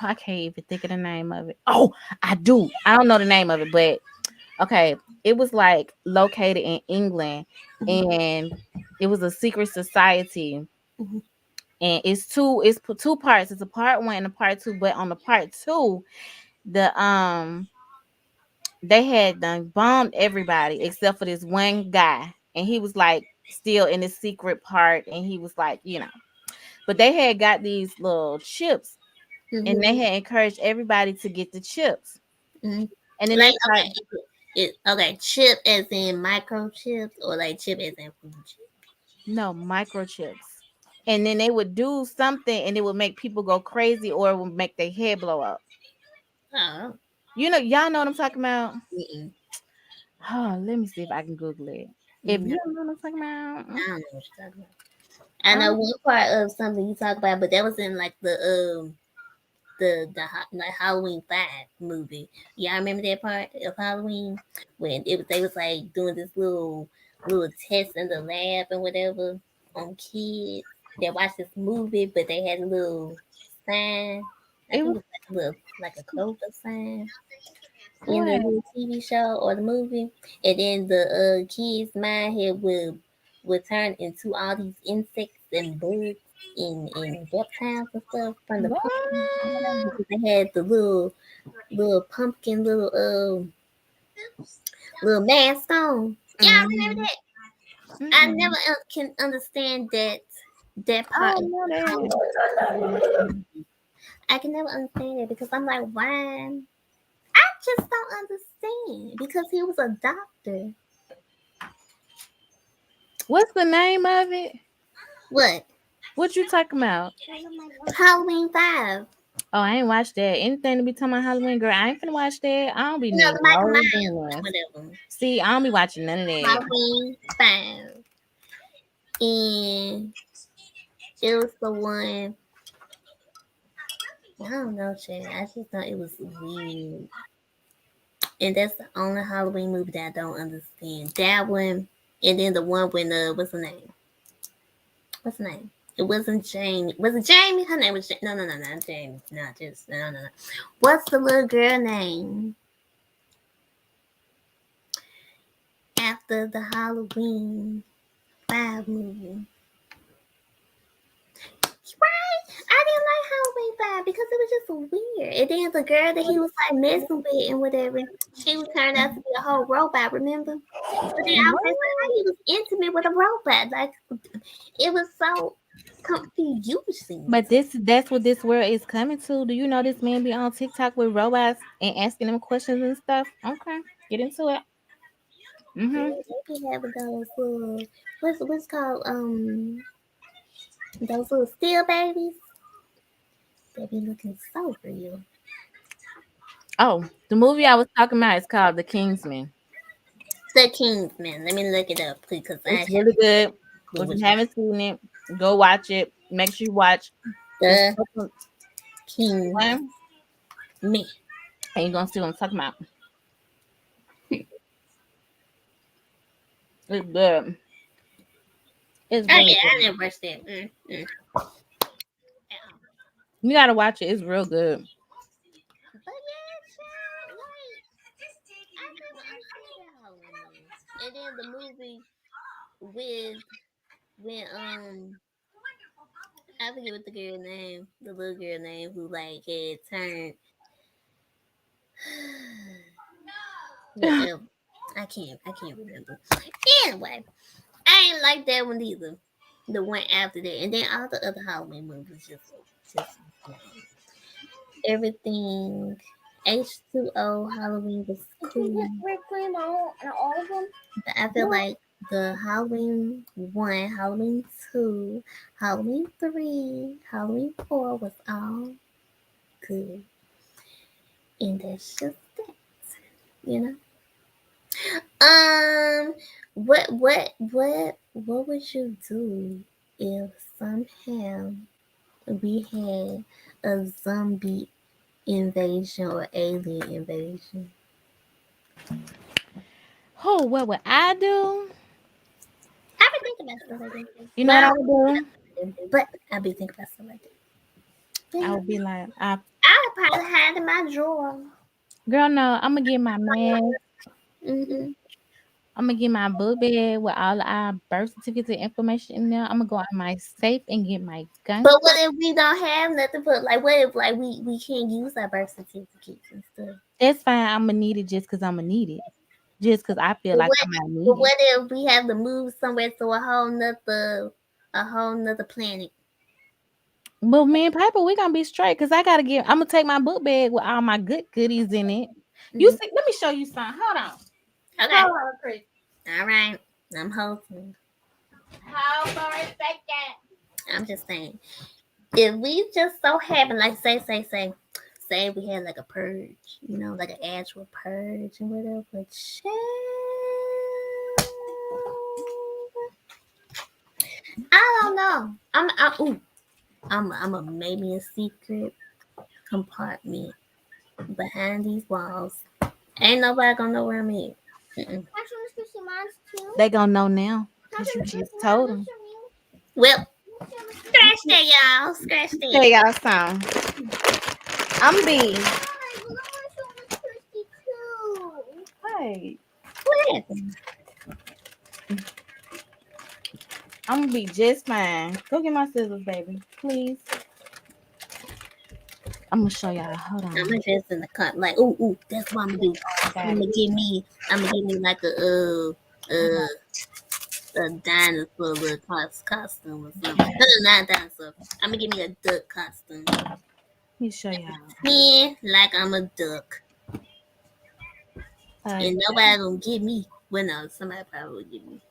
I can't even think of the name of it. Oh, I do. I don't know the name of it, but okay. It was like located in England, Mhm, and it was a secret society. mhm, And two parts. It's a part one and a part two. But on the part two, the they had done bombed everybody except for this one guy, and he was like still in the secret part, and he was like, but they had got these little chips, and mhm, they had encouraged everybody to get the chips, mhm. and then they Like was like, okay, chip as in microchips, or like chip as in food chip. no, microchips, and then they would do something, and it would make people go crazy, or it would make their head blow up. Oh, Y'all know what I'm talking about. mm-mm. Oh, let me see if I can Google it. If No, you don't know what I'm talking about, I don't know what you're talking about. I know um, one part of something you talk about, but that was in like like Halloween 5 movie. Y'all remember that part of Halloween when they was like doing this little test in the lab and whatever on kids that watched this movie, but they had a little sign. I it think was it was like a little like a clover sign in the what? little TV show or the movie, and then the kids' mind head would turn into all these insects and bugs and reptiles and stuff from the pumpkin or whatever, What? because they had the little pumpkin little mask on. Y'all remember Mm-hmm. that? I never Mm-mm. can understand that I part of don't know the that. Halloween. I can never understand it because I'm like, why? I just don't understand because he was a doctor. What's the name of it? What? What you talking about? Halloween 5. Oh, I ain't watched that. Anything to be talking about Halloween, girl, I ain't finna watch that. I don't be You know, needing the Michael no Myers or guns. whatever. See, I don't be watching none of that. Halloween 5. And it was the one, I don't know, Chad. I just thought it was weird. And that's the only Halloween movie that I don't understand. That one, and then the one when, what's the name? What's the name? It wasn't Jamie. Was it Jamie? Her name was no, no, no, not Jamie. No, just no, no, no. What's the little girl name after the Halloween 5 movie? Right? I didn't like totally fine because it was just weird. And then the girl that he was like messing with and whatever, she was turned out to be a whole robot, remember? So then I was like, how he was intimate with a robot? Like, it was so confusing. But that's what this world is coming to. Do you know this man be on TikTok with robots and asking them questions and stuff? Okay, get into it. Yeah, Mm-hmm. they be having those little, what's called, those little steel babies. They be looking so real. Oh, the movie I was talking about is called The Kingsman. The Kingsman. Let me look it up, please, because I It's really have good. no clue If you which one. haven't seen it, go watch it. Make sure you watch the The second Kingsman. one, and you're gonna see what I'm talking about. It's good. It's Oh really yeah, I good. never watched that. You gotta watch it. It's real good. But yeah, child, like I never understood that Halloween movie. And then the movie with when I forget what the girl name, the little girl name who like had turned whatever. I can't remember. Anyway, I ain't like that one either. The one after that, and then all the other Halloween movies just everything. H2O Halloween was cool. We're playing all of them. But I feel like the Halloween 1, Halloween 2, Halloween 3, Halloween 4 was all good. And that's just that, you know? Um, what would you do if somehow we had a zombie invasion or alien invasion? Oh, what would I do? I've been thinking about stuff like that. You know what I Well, would do? but I've been thinking about stuff like that. I Yeah. would be like, I would probably hide in my drawer. girl, no, I'm gonna get my mask. Mm-hmm. I'm gonna get my book bag with all our birth certificates and information in there. I'm gonna go out my safe and get my gun. But what if we don't have nothing? But like, what if like we can't use our birth certificates and stuff? That's fine. I'm gonna need it just because I'm gonna need it. Just because I feel But like what? I might But need it. what if we have to move somewhere to a whole nother planet? But me and Piper, we gonna be straight because I gotta get. I'm gonna take my book bag with all my good goodies in it. You Mm-hmm. see, let me show you something. Hold on. Okay. Hold on, Chris. All right. I'm hoping. Hold on a second. I'm just saying. If we just so happen, like say we had like a purge, like an actual purge and whatever. But I don't know. I'm a maybe a secret compartment behind these walls. Ain't nobody gonna know where I'm at. Mm-mm. Actually, let's see mine's too. They gonna know now because you just told them. Well, scratch that, y'all. Scratch Tell that. y'all something. I'm be. Hey, What happened? I'm gonna be just fine. Go get my scissors, baby, please. I'm gonna show y'all. Hold I'm on. just in the cut. Like, ooh, that's what I'm gonna do. Got I'm it. gonna give me. I'm gonna give me like a dinosaur little costume or something. No, not a dinosaur. I'm gonna give me a duck costume. Let me show y'all. Yeah, like I'm a duck, Uh, and nobody gonna get me. Well, no, somebody probably will get me.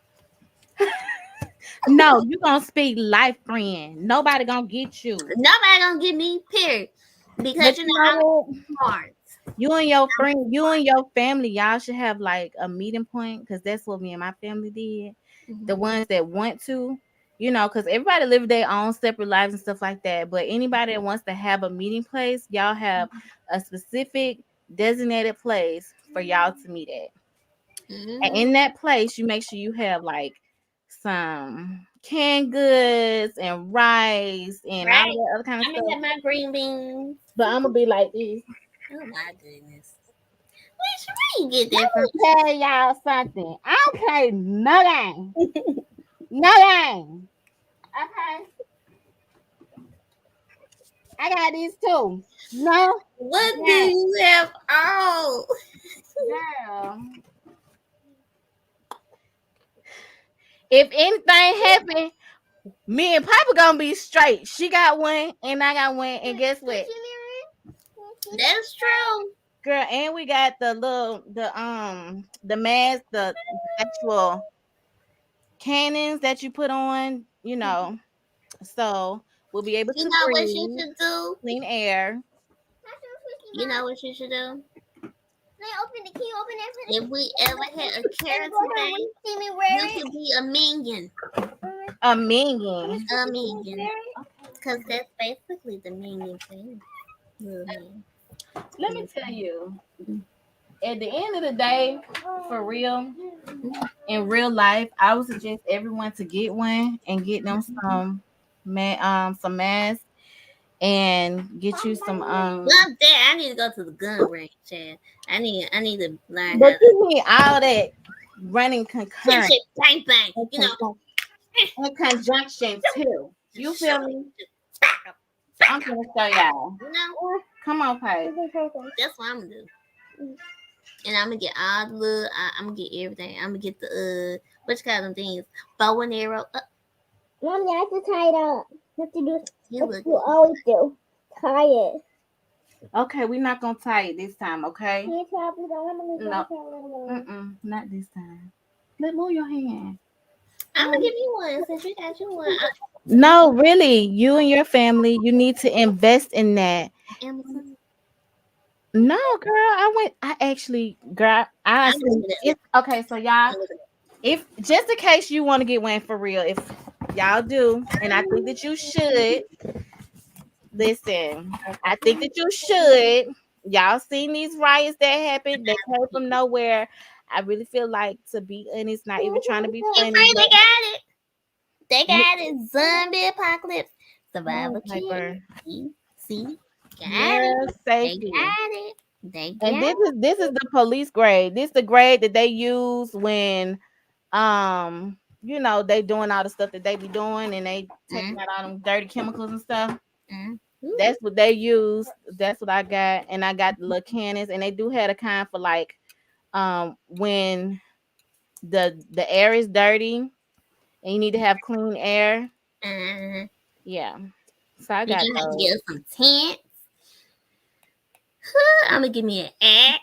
no, you gonna speak life, friend. Nobody gonna get you. Nobody gonna get me. Period. But Because you know I'm what? smart. You and your friend, you and your family, y'all should have like a meeting point because that's what me and my family did. The Mhm. ones that want to, because everybody live their own separate lives and stuff like that. But anybody that wants to have a meeting place, y'all have a specific designated place for y'all to meet at. And Mhm. in that place, you make sure you have like some canned goods and rice and all Right. that other kind of I'm gonna stuff. have my green beans. But I'm gonna be like this. Oh my goodness. Where you get Let that from? me tell y'all something. I don't play no game. No game. Okay. I got these too. No, What do yeah, you have? Oh, girl. If anything happen, me and Papa gonna be straight. She got one, and I got one, and guess what, that's true. girl? And we got the mask, the actual cannons that you put on. So we'll be able You to know what you breathe should do? clean air. You know what you should do? Can you open it? If we ever had a character day, See me you wear it? could be a minion. A minion. A minion. Because that's basically the minion thing. Little minion. Let me tell you, at the end of the day, for real, in real life, I would suggest everyone to get one and get them some masks and get you some Not that. I need to go to the gun range, Chad. I need to learn how but to you need all that running shit, concurrent shit, bang, bang. in You know, conjunction too. You shoot, feel me? I'm gonna show y'all. you know, Come on, Paige. that's what I'm gonna do. And I'm gonna get all the little. I'm gonna get everything. I'm gonna get the what you call them things? Bow and arrow. Mom, you have to tie it up. You have to do You what look. you always do. Tie it. Okay, we're not gonna tie it this time, okay? Can you tie it? Don't No. let me Not this time. Let move your hand. I'm gonna give you one since you got you one. No, really, you and your family, you need to invest in that. Amazon. No, girl, I actually, girl, I I'm see looking at it. it's okay. So y'all, I'm looking if just in case you want to get one for real, if y'all do, and I think that you should listen, I think that you should. Y'all seen these riots that happened? They came from nowhere. I really feel like, to be honest, not even trying to be at it. funny, Free, but they got it. They got it. Zombie apocalypse. no, Survival kit. Piper, See, got it. more They safety. got it. They And got this is the police grade. This the grade that they use when they doing all the stuff that they be doing, and they taking it. out all them dirty chemicals and stuff. Ooh. That's what they use. That's what I got. And I got the little cannons, and they do have a kind for like when the air is dirty and you need to have clean air. Uh, Yeah. So I we got gonna have to those. get us some tents. I'm gonna give me an axe.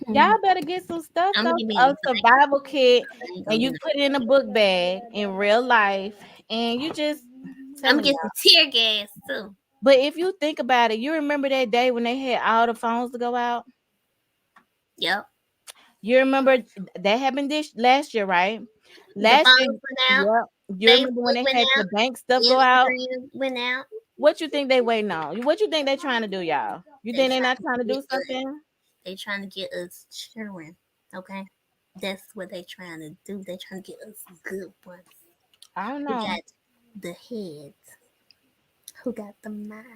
Y'all better get some stuff I'm gonna though. give me a A blanket. survival kit, I ain't gonna and get you no. put it in a book bag in real life, and you just I'm gonna telling get y'all. some tear gas too. But if you think about it, you remember that day when they had all the phones to go out? Yep. You remember that happened this last year, right? The Last year, phones went out. yep. You remember when Facebook they went had out. the bank stuff go out? Instagram went out. What you think they waiting on? What you think they trying to do, y'all? You They think they trying not to trying to get do us. something? They trying to get us children. Okay. That's what they trying to do. They trying to get us good ones. I don't Who know. got the head? Who got the mind?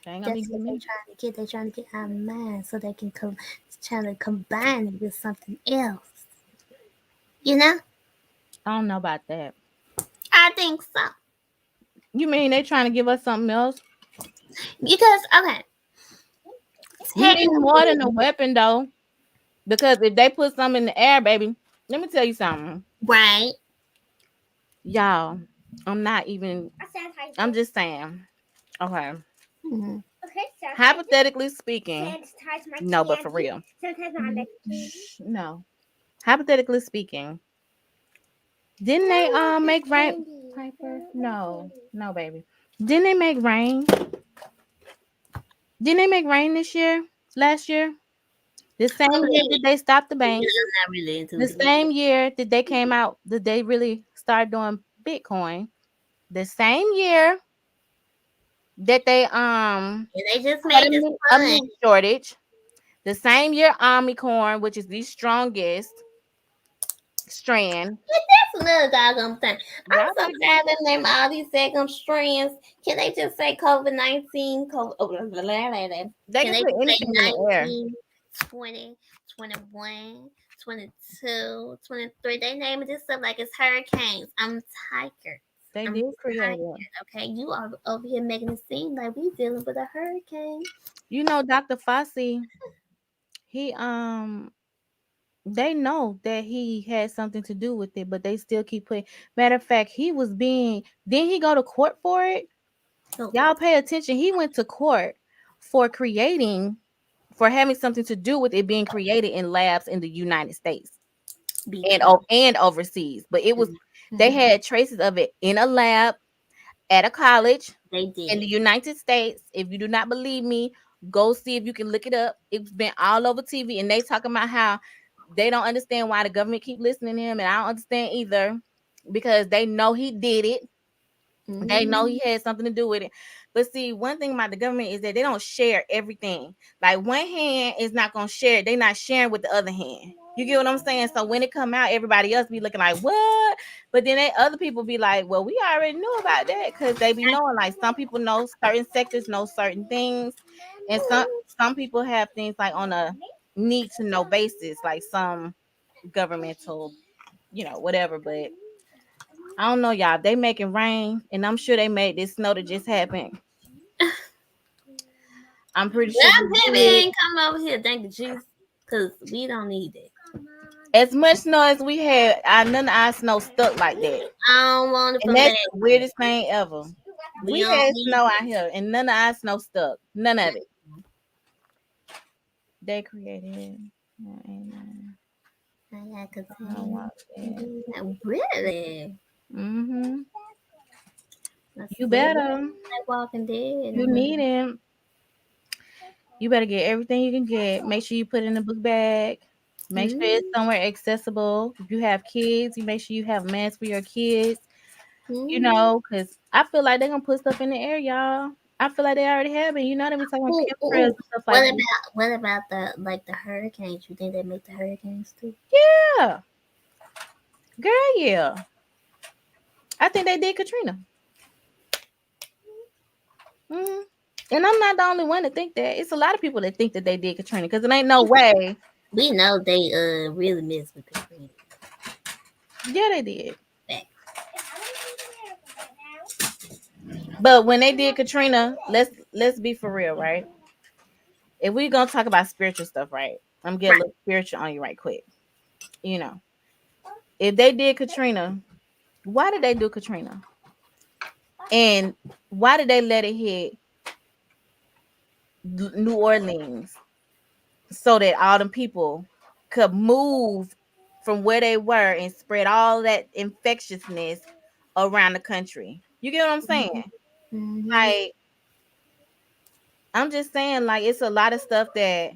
They ain't gonna be That's what getting they me. trying to get. They trying to get our mind so they can trying to combine it with something else. You know? I don't know about that. I think so. You mean they trying to give us something else? Because okay, You need more than a technically, weapon though. Because if they put something in the air, baby, let me tell you something. right? Y'all, I'm not even I'm just saying. Okay. Mm-hmm. Okay, Hypothetically speaking, sanitize my no, but for candy. real. Sanitize my candy. No. Hypothetically speaking, didn't they make rain? Piper? No. No, baby. Didn't they make rain? Didn't they make rain this year? Last year? The same year Okay, that they stopped the I'm banks. not really into The it. same year that they came out, that they really started doing Bitcoin. The same year that they And they just had made this a fun. meat shortage. The same year Omicron, which is the strongest strand. That's another doggone thing. I'm Y'all so better get tired of them name all these second strands. Can they just say COVID-19? they Can can they put just say anything in the air. 19, 20, 21, 22, 23? They naming this stuff like it's hurricanes. I'm tired. They I'm did just create tired. it. Okay, you are over here making it seem like we dealing with a hurricane. You know, Dr. Fossey, he they know that he had something to do with it, but they still keep putting. Matter of fact, he was being. Didn't he go to court for it? So Y'all pay attention. He went to court for creating, for having something to do with it being created in labs in the United States and because and overseas. But it was they Mhm. had traces of it in a lab at a college They in did. the United States. If you do not believe me, go see if you can look it up. It's been all over TV, and they talking about how they don't understand why the government keep listening to him, and I don't understand either because they know he did it. They know Mm-hmm. he had something to do with it. But see, one thing about the government is that they don't share everything. Like one hand is not gonna share, they not sharing with the other hand. You get what I'm saying? So when it come out, everybody else be looking like what? But then other people be like, well, we already knew about that because they be knowing. Like some people know certain sectors know certain things, and some people have things like on a need to know basis, like some governmental, whatever. But I don't know, y'all. They making rain, and I'm sure they made this snow that just happened. I'm pretty sure Well, they baby did. ain't coming over here. Thank you, Jesus, because we don't need it. As much snow as we had, none of our snow stuck like that. I don't want it And from that's that. the weirdest thing ever. We We don't had need snow out here, and none of our snow stuck. None of it. They created it. Amen. it. I got I don't contained. want it. Really? Mm-hmm. I You slept better. like Walking Dead. You need it. You better get everything you can get. Make sure you put it in a book bag. Make sure it's Mm-hmm. somewhere accessible. If you have kids, you make sure you have masks for your kids. Mm-hmm. Because I feel like they're gonna put stuff in the air, y'all. I feel like they already have it. They be talking about Ooh, ooh, chemtrails ooh. and stuff What like that. about the hurricanes? You think they make the hurricanes too? Yeah, girl, yeah. I think they did Katrina. hmm And I'm not the only one to think that. It's a lot of people that think that they did Katrina because it ain't no way. We know they really mess with Katrina. Yeah, they did. Back. But when they did Katrina, let's be for real, right? If we gonna talk about spiritual stuff, right? I'm getting Right. a little spiritual on you right quick. You know, if they did Katrina, why did they do Katrina? And why did they let it hit New Orleans so that all them people could move from where they were and spread all that infectiousness around the country? You get what I'm saying? Mm-hmm. Like, I'm just saying, like, it's a lot of stuff that,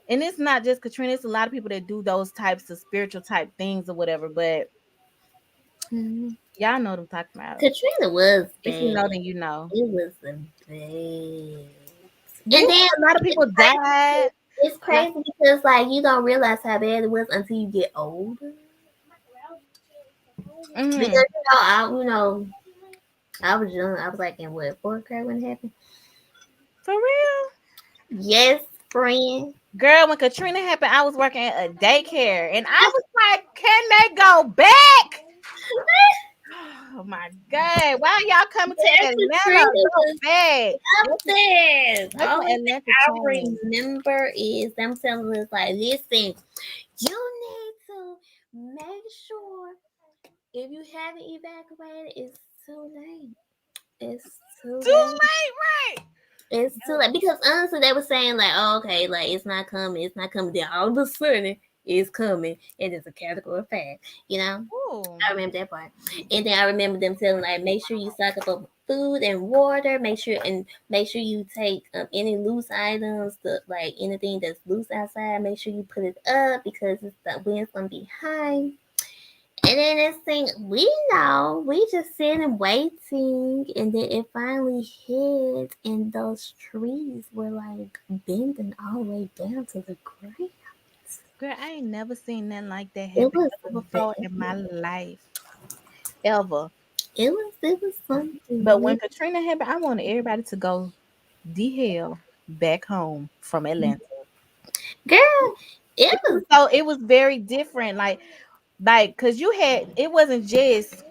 and it's not just Katrina, it's a lot of people that do those types of spiritual type things or whatever, but Mm-hmm. y'all know what I'm talking about. Katrina was If you bad. know, then you know. It was a bad. Yeah, And then a lot of it's people crazy. died. It's crazy because like you don't realize how bad it was until you get older. Because Mm-hmm. I was young. I was like in what fourth grade when it happened. For real. Yes, friend. Girl, when Katrina happened, I was working at a daycare and I was like, can they go back? Oh my God. Why are y'all coming to Yeah, Atlanta Katrina so was bad? upstairs. That's Only when thing Atlanta I changed. remember is them telling us like, listen, you need to make sure if you haven't evacuated, it's too late. It's too Too late. late, right? It's too late because honestly, they were saying like, oh, okay, like it's not coming, it's not coming. Then all of a sudden, it's coming, and it's a category 5. You know, Ooh. I remember that part. And then I remember them telling like, make sure you stock up on food and water. Make sure you take any loose items, like anything that's loose outside. Make sure you put it up because the wind's gonna be high. And then this thing, we know, we just sitting waiting, and then it finally hit, and those trees were like bending all the way down to the ground. Girl, I ain't never seen nothing like that It happen was ever before bad. in my life. Ever. It was But something. when Katrina happened, I wanted everybody to go the hell back home from Atlanta. Girl, it was. So it was very different. Like, cause you had it wasn't just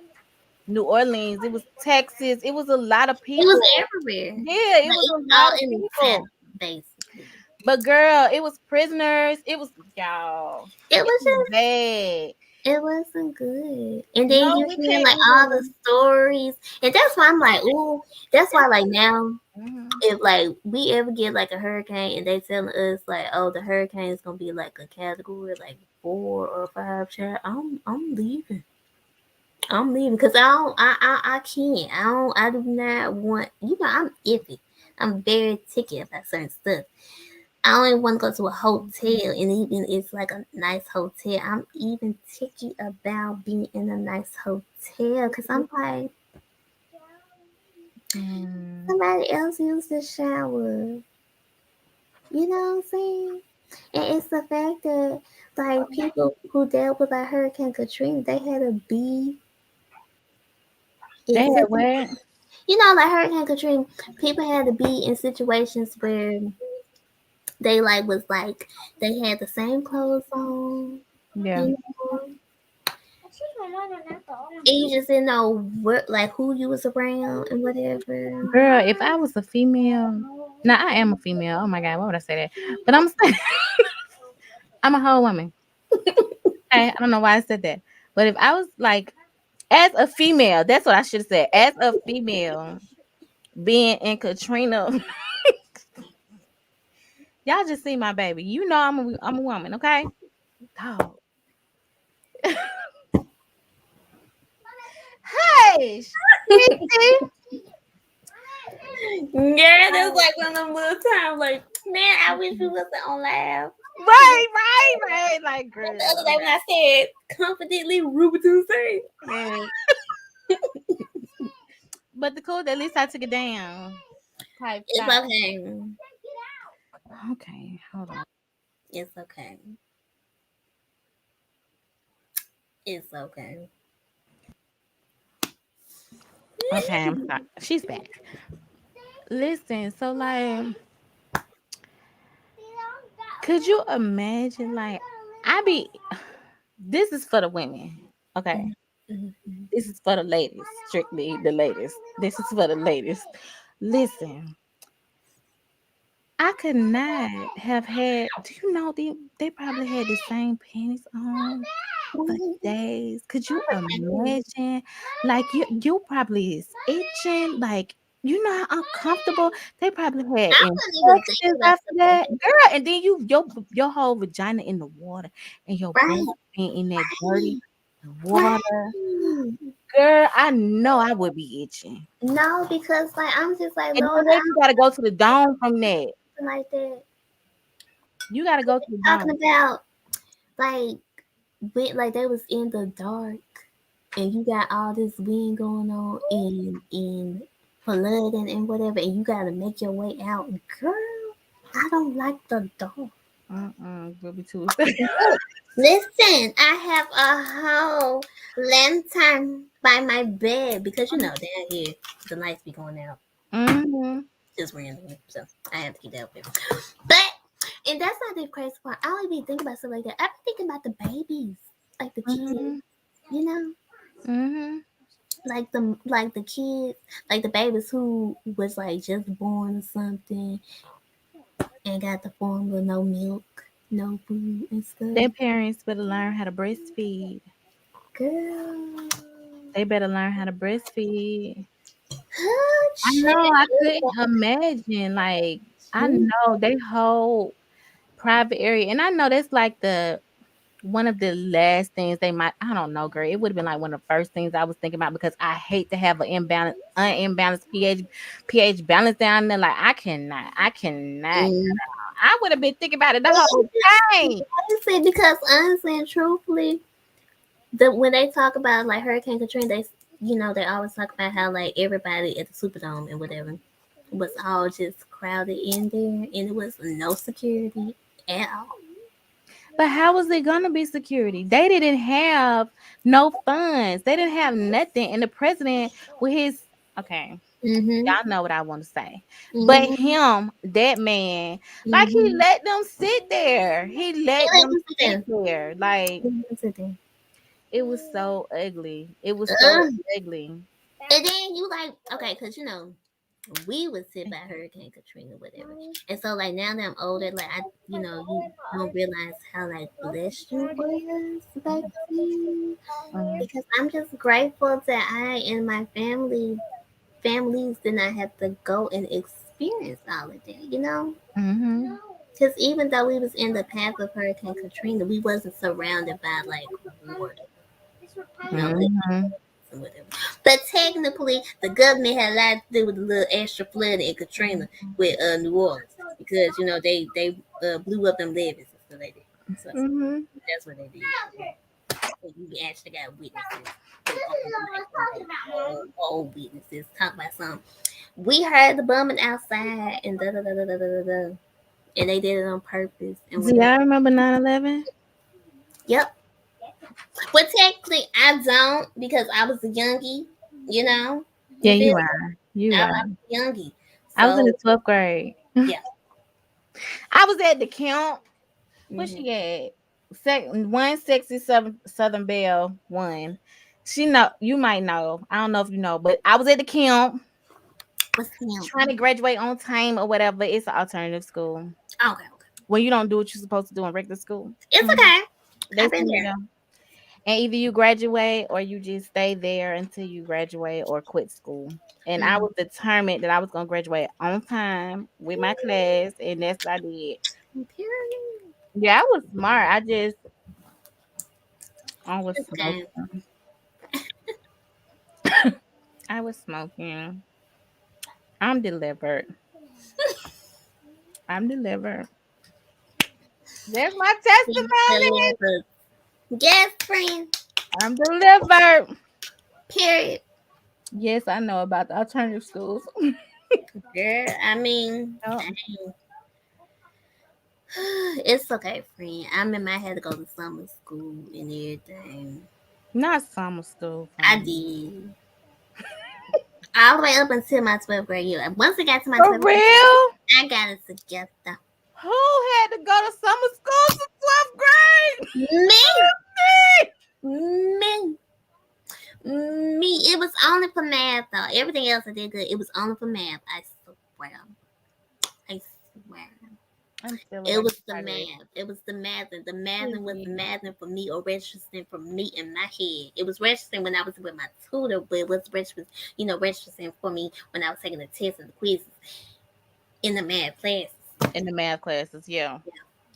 New Orleans, it was Texas, it was a lot of It was people. everywhere. Yeah, it Like was it a was lot all of in the South, people. basically. But girl, it was prisoners. It was y'all. It It was was just bad. it wasn't good. And then No, you we hear like couldn't all the even. stories. And that's why I'm like, ooh, that's why like now Mhm. if like we ever get like a hurricane and they telling us like, oh, the hurricane is gonna be like a category like 4 or 5, child, I'm leaving. I'm leaving because I can't. I do not want. I'm iffy. I'm very ticky about certain stuff. I don't even want to go to a hotel, and even it's like a nice hotel. I'm even ticky about being in a nice hotel because I'm like Mm. somebody else used the shower. You know what I'm saying? And it's the fact that like people who dealt with like Hurricane Katrina, they had to be They in had situations. what? Like Hurricane Katrina, people had to be in situations where they like was like they had the same clothes on, Yeah. you know, and you just didn't know what like who you was around and whatever. Girl, if I was a female, now I am a female. Oh my god, why would I say that? But I'm saying I'm a whole woman. Okay, I don't know why I said that. But if I was like as a female, that's what I should have said. As a female, being in Katrina, y'all just see my baby. You know I'm a woman, okay? Dog. Hey, Sissy. Yeah, that's like one of them little times. Like, man, I wish we wasn't on live. Right. Like, The other day girl. when I said confidently, Ruby Tuesday, man, But the cool, at least I took it down. Type it's style. okay. Okay, hold on. It's okay. It's okay. Okay, I'm sorry. She's back. Listen, so like, could you imagine? Like, I be. This is for the women. Okay, Mhm. this is for the ladies. Strictly the ladies. This is for the ladies. Listen, I could not have had. Do you know they probably had the same panties on for days? Could you imagine? Like you probably is itching. Like you know how uncomfortable they probably had I wasn't even thinking infections about after stuff like that, that. girl. And then your whole vagina in the water and your butt Right, being in that dirty water, right. girl. I know I would be itching. No, because like I'm just like And Lord, then you gotta go to the dome from that. something like that. You gotta go to the Talking dome. about like when like they was in the dark and you got all this wind going on and flooding and whatever, and you gotta make your way out. Girl, I don't like the dark. Ruby Tuesday. Look, listen, I have a whole lantern by my bed because down here the lights be going out Mm-hmm. just randomly, so I have to keep that up there. But and that's not the crazy part. I don't even think about stuff like that. I be thinking about the babies, like the kids, Mm-hmm. you know, Mm-hmm. like the kids, like the babies who was like just born or something and got the formula, no milk, no food and Their stuff. parents better learn how to breastfeed. Girl, They better learn how to breastfeed. oh, I know I couldn't child. imagine. Like I Hmm. know they whole private area, and I know that's like the one of the last things they might. I don't know, girl. It would have been like one of the first things I was thinking about because I hate to have an imbalanced pH balance down there. Like I cannot. Mm. I would have been thinking about it the whole time. Honestly, because honestly and truthfully, when they talk about like Hurricane Katrina, they always talk about how like everybody at the Superdome and whatever was all just crowded in there, and it was no security at all. But how was it gonna be security? They didn't have no funds. They didn't have nothing. And the president with his okay, Mhm. y'all know what I want to say. But Mhm. him, that man, like he Mhm. let them sit there. He He let let them them sit sit there. there. Like He let them sit there. It was so ugly. It was so ugly. And then you like, okay, because we was hit by Hurricane Katrina, whatever. And so like now that I'm older, like you don't realize how like blessed you was back then. Mhm. Because I'm just grateful that I and my families did not have to go and experience all of that. Mhm. Because even though we was in the path of Hurricane Katrina, we wasn't surrounded by like water, like Mhm. or whatever. But technically, the government had a lot to do with the little extra flooding in Katrina with New Orleans because they blew up them levees and stuff like that. So Mhm. that's what they did. So you actually got witnesses. Old witnesses talk about something. We heard the bombing outside and da da da da da da da, and they did it on purpose and Do whatever. y'all remember 9/11? Yep. But technically, I don't because I was a youngie. You know, Yeah, you feel you me? are. You I are. was a youngie. I was in the So 12th grade. yeah. I was at the camp. What Mm-hmm. she at? One sexy Southern Belle one. She know you might know. I don't know if you know, but I was at the camp What's the name? trying to graduate on time or whatever. It's an alternative school. Okay, okay. When you don't do what you're supposed to do in regular school. It's Mhm. okay. They I've been send you there. there. And either you graduate or you just stay there until you graduate or quit school. And I Mm-hmm. was determined that I was gonna graduate on time with my class, and that's what I did. Period. Yeah, I was smart. I was It's okay. smoking. I was smoking. I'm delivered. I'm delivered. There's my Please testimony. deliver. Yes, friend. I'm delivered. Period. Yes, I know about the alternative schools. Girl, I mean, Yep. dang. It's okay, friend. I remember I had to go to summer school and everything. Not summer school, I friend. did. All the way up until my 12th grade year. Once I got to my For 12th grade real? year, I got it together. Who had to go to summer school for 12th grade? Me, me, me. It was only for math though. Everything else I did good. It was only for math. I swear. I swear. I'm still It awake was the by that. math. It was the math. And the math was the Period. math for me or registering for me in my head. It was registering when I was with my tutor, but it was registering for me when I was taking the tests and the quizzes in the math classes. In the math classes, yeah.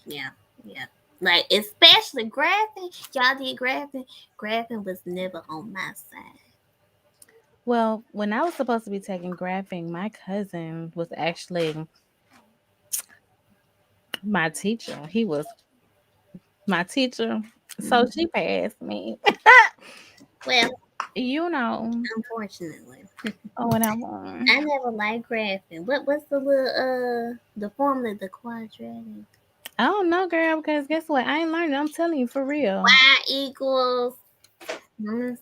Yeah, yeah. Like especially graphing. Y'all did graphing. Graphing was never on my side. Well, when I was supposed to be taking graphing, my cousin was actually my teacher. He was my teacher. So Mhm. she passed me. Well, You know, unfortunately, or whatever. I never liked graphing. What's the little the formula, the quadratic? I don't know, girl, because guess what? I ain't learning. I'm telling you for real. Y equals um,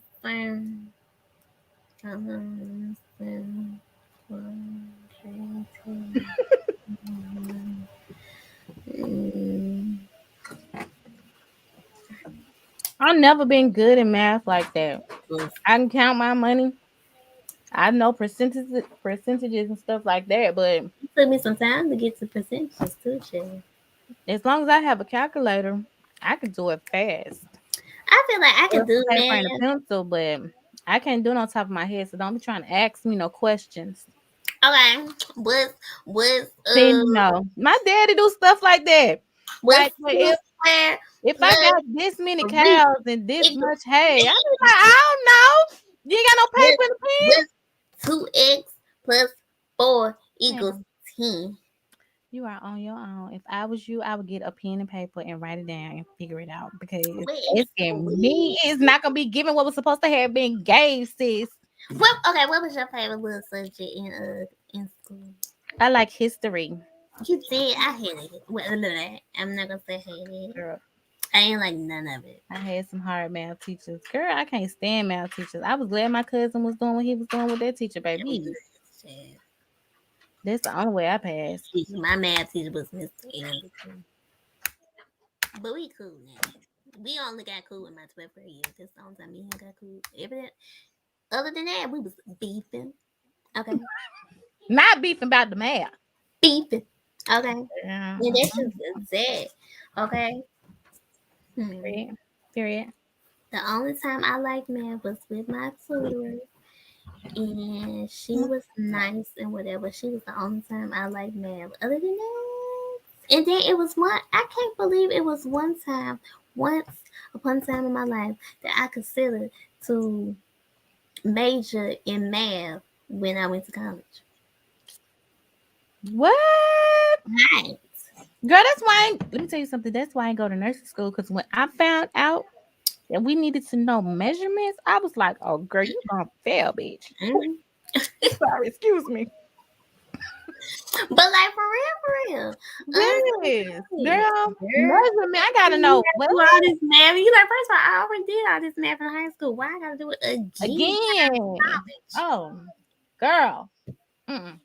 I've never been good in math like that. I can count my money. I know percentages and stuff like that, but it took me some time to get to percentages too, Shay. as long as I have a calculator, I can do it fast. I feel like I Or could do a paper and a math. pencil, but I can't do it on top of my head. So don't be trying to ask me no questions. Okay, was Then no, my daddy do stuff like that. was Like well, two squared if I plus got this many 3 cows and this equals much hay, I 10? be like, I don't know. You ain't got no Was paper and was 2x plus 4 a pen. equals Ma'am, 10? you are on your own. If I was you, I would get a pen and paper and write it down and figure it out because Please, asking me please. is not gonna be given what was supposed to have been gave, sis. What was your favorite little subject in school? I like history. You did. I hated it. Well, no, I'm not gonna say hated it. Girl, I ain't like none of it. I had some hard math teachers. Girl, I can't stand math teachers. I was glad my cousin was doing what he was doing with that teacher, It was baby. good. Shit. That's the only way I passed. My math teacher was Mr. Anderson, but we cool now. We only got cool in my 12th grade year. That's the only time me and him got cool. Everything other than that, we was beefing. Okay, Not beefing about the math. beefing. Okay, Yeah. and that's just sad. Okay. Hmm. Period. Period. The only time I liked math was with my tutor, and she was nice and whatever. She was the only time I liked math. Other than that, and then it was one. I can't believe it was one time, once upon a time in my life that I considered to major in math when I went to college. What? Right. Girl, that's why let me tell you something. That's why I go to nursing school. Because when I found out that we needed to know measurements, I was like, oh girl, you gonna fail, bitch. Mhm. Sorry, excuse me. But like for real, Yes, honestly, girl. girl, Measurement. I gotta you know gotta what do all this math. You like, first of all, I already did all this math in high school. Why I gotta do it again? again. College. Oh, girl. Mm-mm.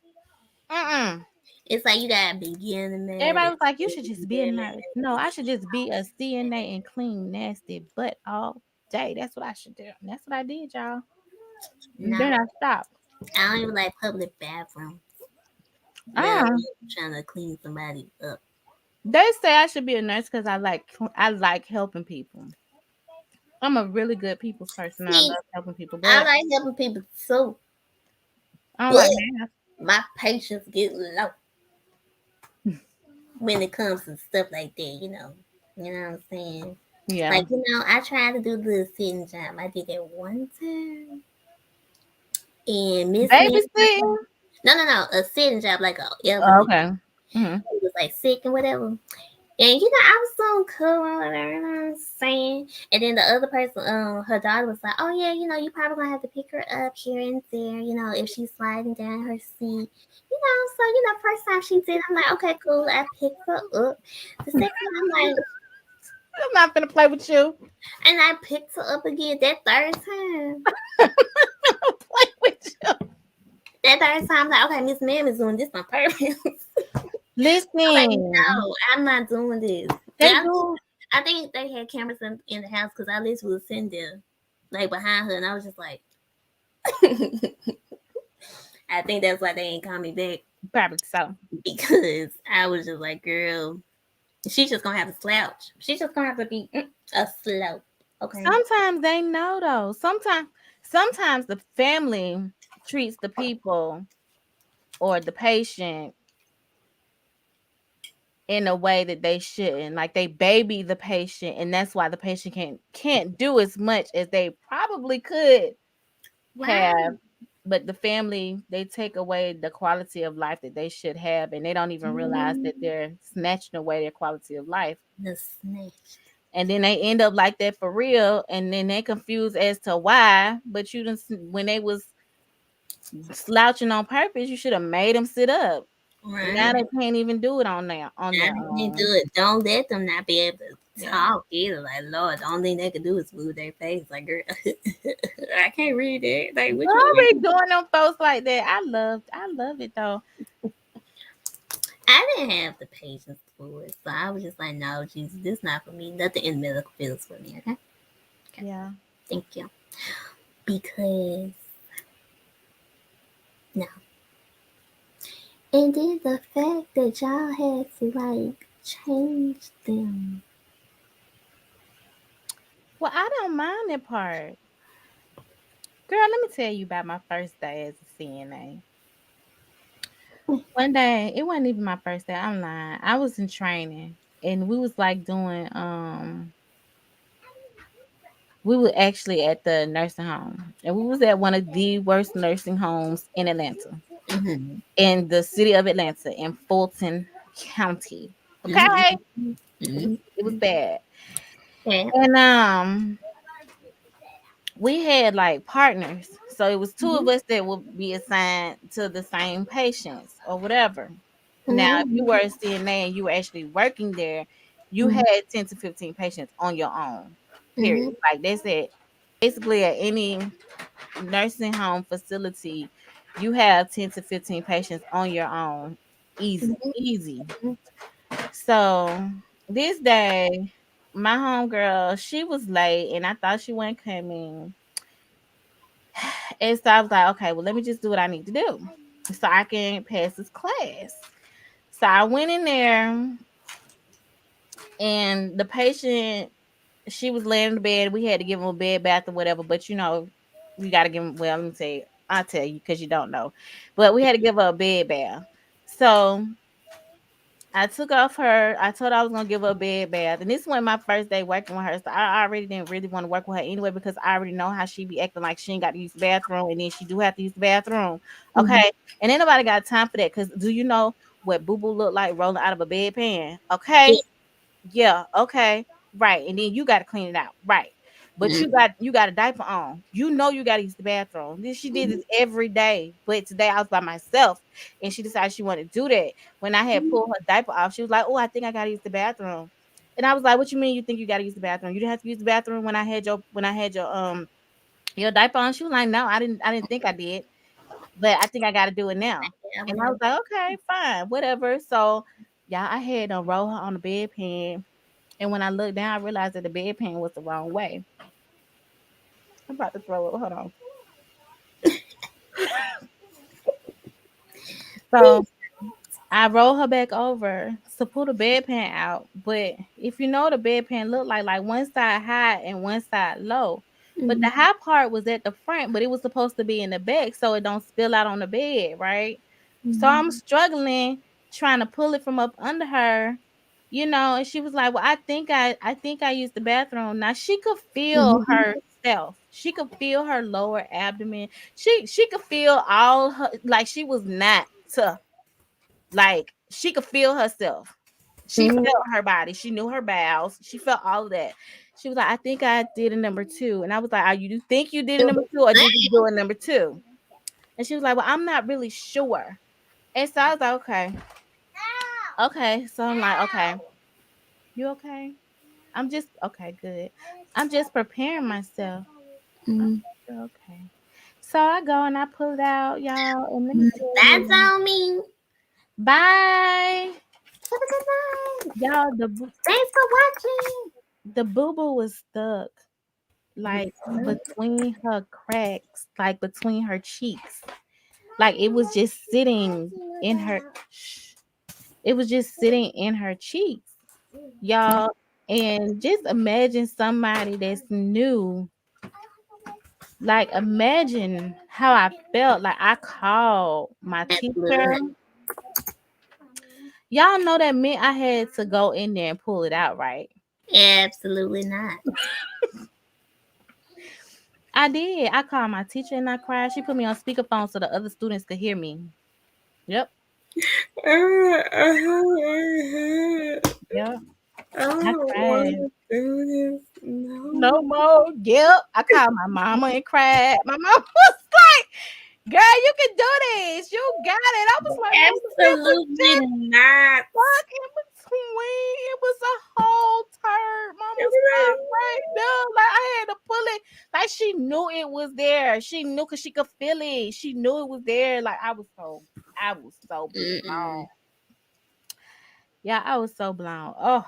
Mm-mm. It's like you gotta begin the math, Everybody was like, you should just be a intermediate nurse. math. No, I should just be a CNA and clean nasty butt all day. That's what I should do. And that's what I did, y'all. And No, then I stopped. I don't even like public bathrooms. Let Uh, alone trying to clean somebody up. they say I should be a nurse because I like helping people. I'm a really good people's person. I See, love helping people, I but like helping people too, I don't but like math. my patience get low when it comes to stuff like that. You know what I'm saying? Yeah, Like, I tried to do the sitting job. I did that one time. And Miss Man, babysitting. no, a sitting job, like a Oh, elderly. okay. Hmm. He was like sick and whatever. And I was so cool or whatever, you know what I'm saying? And then the other person, her daughter was like, oh yeah, you probably gonna have to pick her up here and there, if she's sliding down her seat. So first time she did, I'm like, okay, cool. I picked her up. The second time, I'm like, I'm not gonna play with you. and I picked her up again that third time. Play with you. That third time, I'm like, okay, Miss Ma'am is doing this on purpose. Like, Listen, no, I'm not doing this. they Yeah, do. I think they had cameras in the house because I literally was sitting there, like behind her, and I was just like, I think that's why they ain't call me back Probably so. because I was just like, girl, she's just gonna have to slouch. She's just gonna have to be a slow. Okay. Sometimes they know though. Sometimes the family treats the people or the patient in a way that they shouldn't. Like they baby the patient, and that's why the patient can't do as much as they probably could Right. have. But the family, they take away the quality of life that they should have, and they don't even realize that they're snatching away their quality of life. The snitch. And then they end up like that for real, and then they confused as to why. But when they was slouching on purpose, you should have made them sit up. And now Right. they can't even do it on their I mean, do own. it. Don't let them not be able to Yeah. talk either. Like, Lord, the only thing they can do is move their face. Like, girl, I can't read it. Like, what you Don't want? be doing them folks like that. I love it though. I didn't have the patience for it. So I was just like, no, Jesus, this not for me. Nothing in medical field is for me, okay? Yeah. Thank you. Because, no. And then the fact that y'all had to, like, change them. Well, I don't mind that part. Girl, let me tell you about my first day as a CNA. One day, it wasn't even my first day. I'm lying. I was in training and we was like doing we were actually at the nursing home. And we was at one of the worst nursing homes in Atlanta. Mm-hmm. In the city of Atlanta in Fulton County. Okay? Mm-hmm. It Mm-hmm. was it was bad. Yeah. And we had like partners. So it was two of Mm-hmm. us that would be assigned to the same patients or whatever. Now, if you Mm-hmm. were a CNA and you were actually working there, you had 10 to 15 patients on your own. Period. Mm-hmm. Like they said, basically at any nursing home facility, you have 10 to 15 patients on your own. Easy, easy. So this day my homegirl, she was late and I thought she wasn't coming. And so I was like, okay, well, let me just do what I need to do so I can pass this class. So I went in there and the patient, she was laying in the bed. We had to give him a bed bath or whatever, but we got to give him, well, let me tell you, I'll tell you because you don't know. But we had to give her a bed bath. So I took off her. I told her I was gonna give her a bed bath, and this was my first day working with her. So I already didn't really want to work with her anyway because I already know how she be acting like she ain't got to use the bathroom, and then she do have to use the bathroom. Mm-hmm. Okay, and ain't nobody got time for that. Cause do you know what boo boo look like rolling out of a bedpan? Okay, yeah, okay, right. And then you got to clean it out, right? But Mm-hmm. you got a diaper on. You know you got to use the bathroom. She did this every day, but today I was by myself, and she decided she wanted to do that. When I had pulled her diaper off, she was like, "Oh, I think I got to use the bathroom." And I was like, "What you mean? You think you got to use the bathroom? You didn't have to use the bathroom when I had your diaper on?" She was like, "No, I didn't think I did, but I think I got to do it now." Yeah, And I was like, "Okay, fine, whatever." So, yeah, I had to roll her on the bedpan, and when I looked down, I realized that the bedpan was the wrong way. I'm about to throw it. Hold on. So I rolled her back over to pull the bedpan out. But if you know the bedpan looked like one side high and one side low. But mm-hmm. the high part was at the front, but it was supposed to be in the back so it don't spill out on the bed, right? So Mm-hmm. I'm struggling trying to pull it from up under her, and she was like, "Well, I think I used the bathroom." Now she could feel herself. She could feel her lower abdomen. She could feel all her, like she was not tough. Like she could feel herself. She Mm-hmm. felt her body. She knew her bowels. She felt all of that. She was like, "I think I did a number two." And I was like, "Are you think you did a number two or did you do a number two?" And she was like, "Well, I'm not really sure." And so I was like, "Okay." Okay. So I'm like, "Okay. You okay?" I'm just okay, good. I'm just preparing myself. Mm-hmm. Okay. So I go and I pull it out, y'all, and let me tell That's you. on me. Bye. Have a good night. Y'all, Thanks for watching. the boo boo was stuck like between her cracks, like between her cheeks. Like it was just sitting in her shh, it was just sitting in her cheeks, y'all. And just imagine somebody that's new. Like imagine how I felt. Like I called my teacher. Absolutely, Y'all know that meant I had to go in there and pull it out, right? absolutely not. I did. I called my teacher and I cried. She put me on speakerphone so the other students could hear me. Yep. Yep. I I don't want cried. to do this. No No. more. Yep. I called my mama and cried. My mom was like, "Girl, you can do this. You got it." I was like, "Mama, it was Absolutely just not. stuck in between. It was a whole turd." Mama stopped right there. Like I had to pull it. Like she knew it was there. She knew because she could feel it. She knew it was there. Like I was so blown. Mm-mm. Yeah, I was so blown. Oh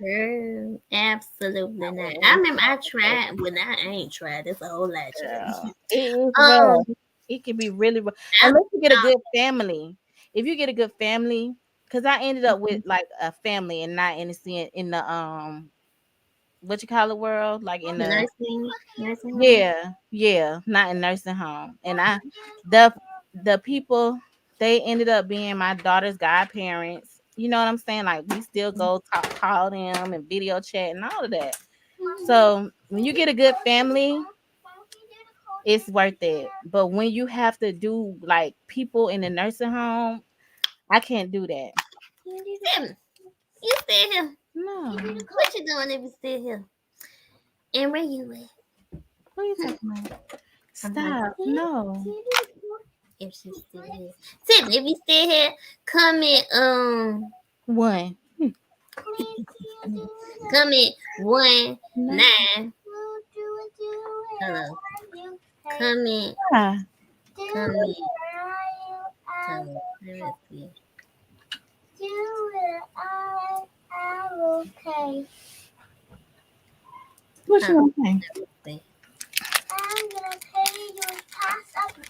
Girl, absolutely I not. was I really remember I so tried, but I ain't tried. That's a whole lot of girl. trying. It is Um, rough. It can be really rough. I Unless you get a thought, good family. If you get a good family, because I ended up with like a family and not in the what you call it world, like in the nursing home. yeah, not in nursing home. And the the people they ended up being my daughter's godparents. You know what I'm saying? Like we still go talk, call them and video chat and all of that. So when you get a good family, it's worth it. But when you have to do like people in the nursing home, I can't do that. Tim, you still here? No. What you doing if you still here? And where you at? What are you talking about? I'm like, Stop. No. if she's still here. Tim, if you still here, comment One. comment one No. nine. Hello. Comment Ah. comment. Hello. Let me see. Okay. What you Huh, want to say? see. I'm gonna pay your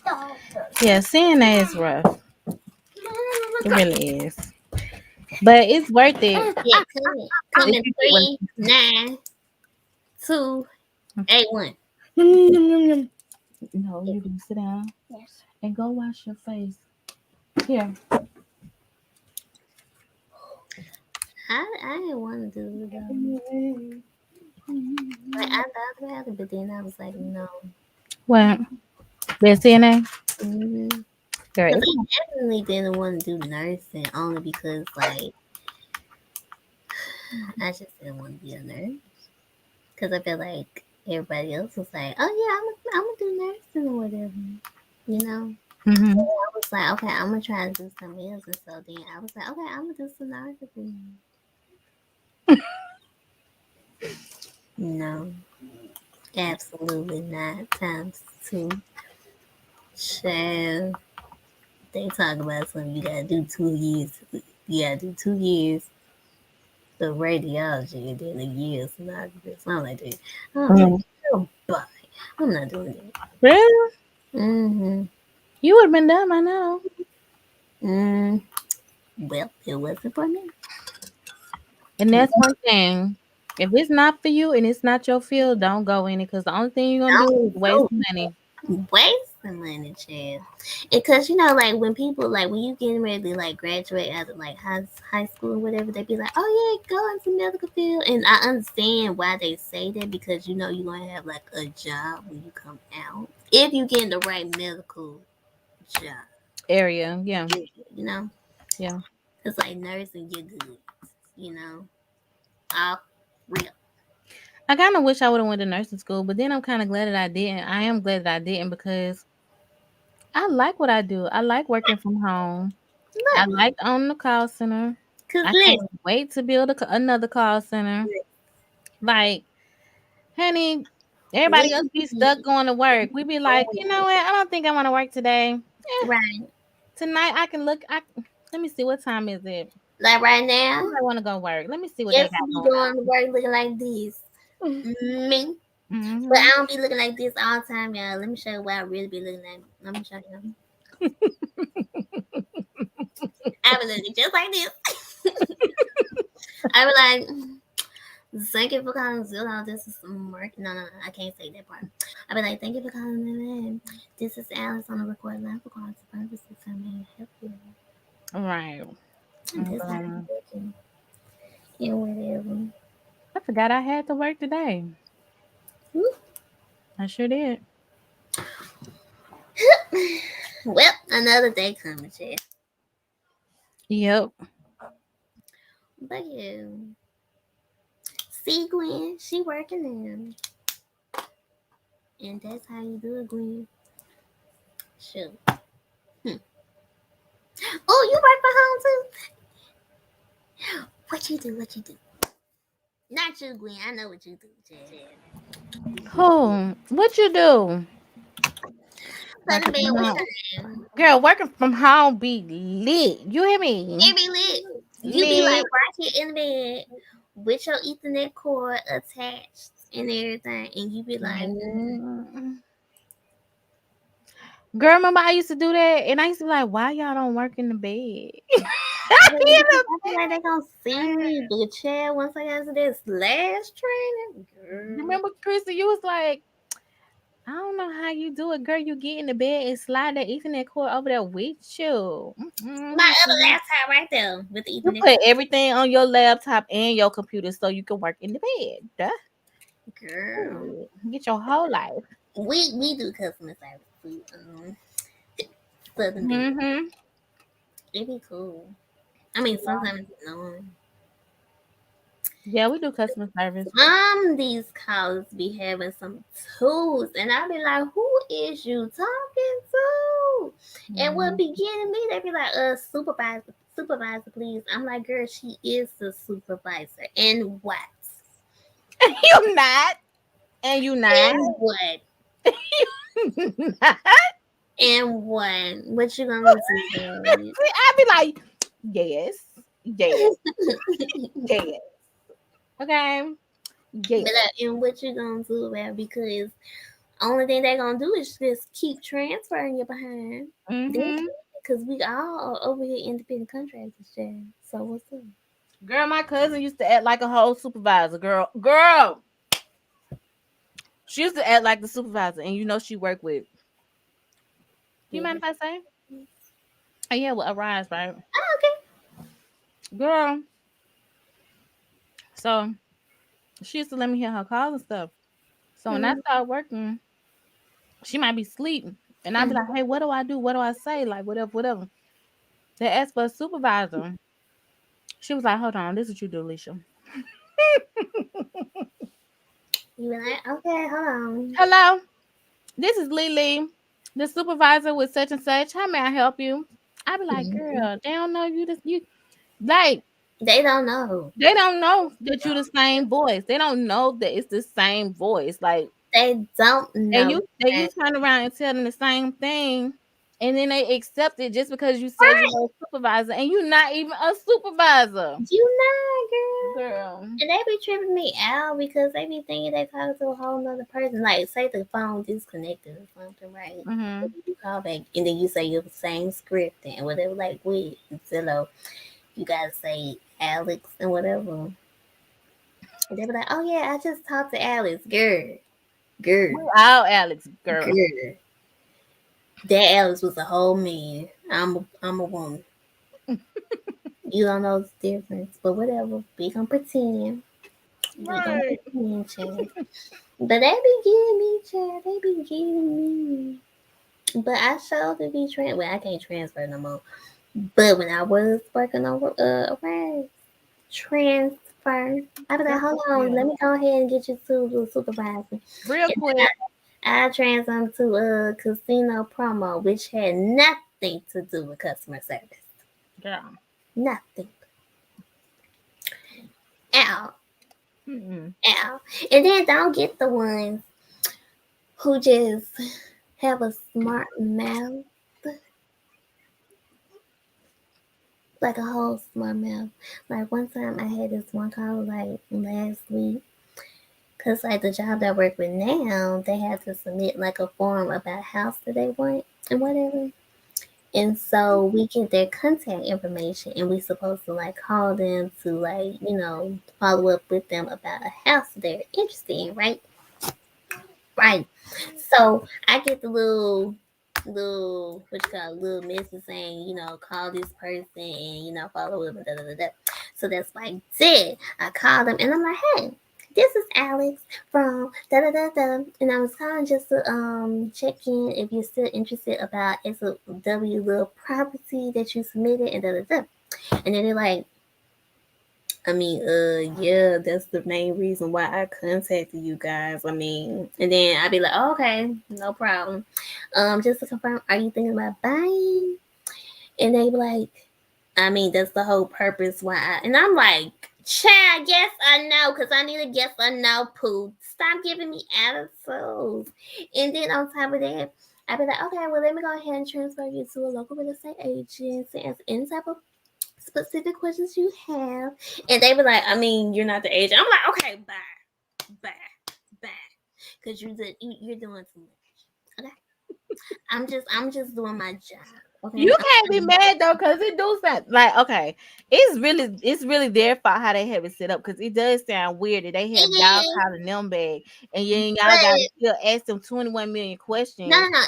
$1,000. Yeah, CNA is rough. It really is. But it's worth it Yeah, come if in you get what. 3, 9, 2, 8, 1. No, you can sit down Yes. and go wash your face. Here. I didn't want to do it though. Like I thought about it, but then I was like, no. What? The CNA? Mm-hmm. Girl, Because it's I definitely didn't want to do nursing only because like I just didn't want to be a nurse. Because I feel like everybody else was like, oh yeah, I'm gonna do nursing or whatever, you know. mm-hmm. I was like, okay, I'm gonna try to do something else, and so then I was like, okay, I'm gonna do sonography. No, absolutely not. Times two. Child, they talk about something you gotta do 2 years. You gotta do 2 years of radiology and then a year of sonography. Something like that. I was like, Mm. oh, bye. I'm not doing that. Really? Mm-hmm. You would have been done by now. Mm. Well, it wasn't for me. And that's one thing. If it's not for you and it's not your field, don't go in it because the only thing you're gonna do is waste Don't money. wasting money, child. Because like when people like when you getting ready to like graduate out of like high school or whatever, they be like, oh yeah, go into medical field, and I understand why they say that because you're gonna have like a job when you come out if you get in the right medical job, Area, yeah, you know. yeah. It's like nursing, you're good, you know. All real. I kind of wish I would have went to nursing school, but then I'm kind of glad that I didn't. I am glad that I didn't because I like what I do. I like working from home. I Look, like owning the call center. cause I listen, can't wait to build another call center. Like, honey, everybody else be stuck we going to work. We be like, you know what? I don't think I want to work today. right. Tonight I can look. Let me see what time is it. Like right I now, might want to go work. Let me see what they yes, got be going doing the work looking like this. on. Me. But Mm-hmm. I don't be looking like this all the time, y'all. Let me show you what I really be looking like. Let me show you. I be looking just like this. I be like, thank you for calling Zillow. This is Mark. No, I can't say that part. I be like, thank you for calling me. This is Alice on the record line for calling purposes. I may help you. Right. And this is how Um, you looking. And whatever. I forgot I had to work today. Whew. I sure did. Well, another day coming, Chad. Yep. But yeah. See, Gwen, she working now. And that's how you do it, Gwen. Sure. Hmm. Oh, you work for home too? What you do? What you do? Not you, Gwen. I know what you do, Chad. Oh, what you do? Go to Working bed from with home. time. Girl, working from home be lit. You hear me? It be lit. You be like Lit. right here in the bed with your Ethernet cord attached and everything, and you be like, Mm. Girl, remember I used to do that, and I used to be like, "Why y'all don't work in the bed?" well, In because the I feel like they gonna see bed. me, but Chad, once I got to this last training, girl. Remember, Krista, you was like, "I don't know how you do it, girl. You get in the bed and slide that Ethernet cord over there with you. My Mhm. other laptop right there with the You Ethernet put everything on your laptop and your computer so you can work in the bed. Duh. cord. Girl. Ooh, get your whole life. We do customer service too. Southern Belle. Mm-hmm. It be cool. I mean, sometimes it's annoying. Yeah, we do customer service. These calls be having some tools, and I be like, "Who is you talking to?" And what Mhm. be getting me? They be like, supervisor, please." I'm like, "Girl, she is the supervisor, and what? You not. And you not. And what? Not. And what? What you gonna do?" I be like, yes, yes, yes. Okay. Yeah. But and what you gonna do about it? Because only thing they gonna do is just keep transferring you behind. Mm-hmm. Because we all are over here independent contractors, Jay. So what's up? Girl, my cousin used to act like a whole supervisor. Girl. She used to act like the supervisor, and you know she worked with. You Yeah. mind if I say? Oh yeah, with Arise, right? Oh, okay. Girl. So she used to let me hear her calls and stuff. So when I Mm-hmm. started working, she might be sleeping. And I'd be like, hey, what do I do? What do I say? Like, whatever, whatever. They asked for a supervisor. She was like, hold on, this is what you do, Alicia. You be like, okay, hold on. Hello, this is Lily, the supervisor with such and such. How may I help you? I'd be like, Mhm. girl, they don't know you. This, you like, They don't know. they don't know that you the same voice. They don't know that it's the same voice. Like, They don't and know you that. turn around and tell them the same thing, and then they accept it just because you said you Right. were a supervisor, and you're not even a supervisor, You know, girl. girl. And they be tripping me out because they be thinking they talking to a whole nother person. Like, say the phone disconnected or something, right? Mm-hmm. You call back and then you say your same script and whatever, like, wait, Zillow, you gotta say Alex and whatever. And they be like, oh yeah, I just talked to Alex. Girl, We all Alex, girl. girl. That Alex was a whole man. I'm a woman. You don't know the difference, but whatever. We gonna pretend. We gonna Right. pretend, child. But they be getting me, child. They be getting me. But I sure to be well, I can't transfer no more. But when I was working on Rise, transfer. I be Girl, like, hold for on, real. let me go ahead and get you to the supervisor. Real And quick, I transferred them to a casino promo, which had nothing to do with customer service. girl. Nothing. Ow. Mm-mm. Ow. And then don't get the ones who just have a smart mouth, like a whole smart mouth. Like one time I had this one call like last week, cause like the job that I work with now, they had to submit like a form about a house that they want and whatever. And so we get their contact information and we supposed to like call them to like, follow up with them about a house they're interested in, right? Right. So I get the little what you call little message saying, call this person and follow up and da da da da. So that's what I did. I called them and I'm like, hey, this is Alex from da da da da, and I was calling just to check in if you're still interested about SOW little property that you submitted and da da da. And then they're like, yeah, that's the main reason why I contacted you guys. And then I'd be like, oh, okay, no problem. Just to confirm, are you thinking about buying? And they be like, that's the whole purpose why and I'm like, child, yes or no, because I need a yes or no, poo. Stop giving me attitudes. And then on top of that, I'd be like, okay, well, let me go ahead and transfer you to a local real estate agent to answer any type of specific questions you have. And they were like, you're not the agent. I'm like, okay, bye, bye. Because you're doing too much. Okay. I'm just doing my job. Okay. You can't be mad though, cause it do sound like okay. It's really their fault how they have it set up, cause it does sound weird that they have y'all It is, calling them back, and then y'all got to but still ask them 21 million no, questions. no, no.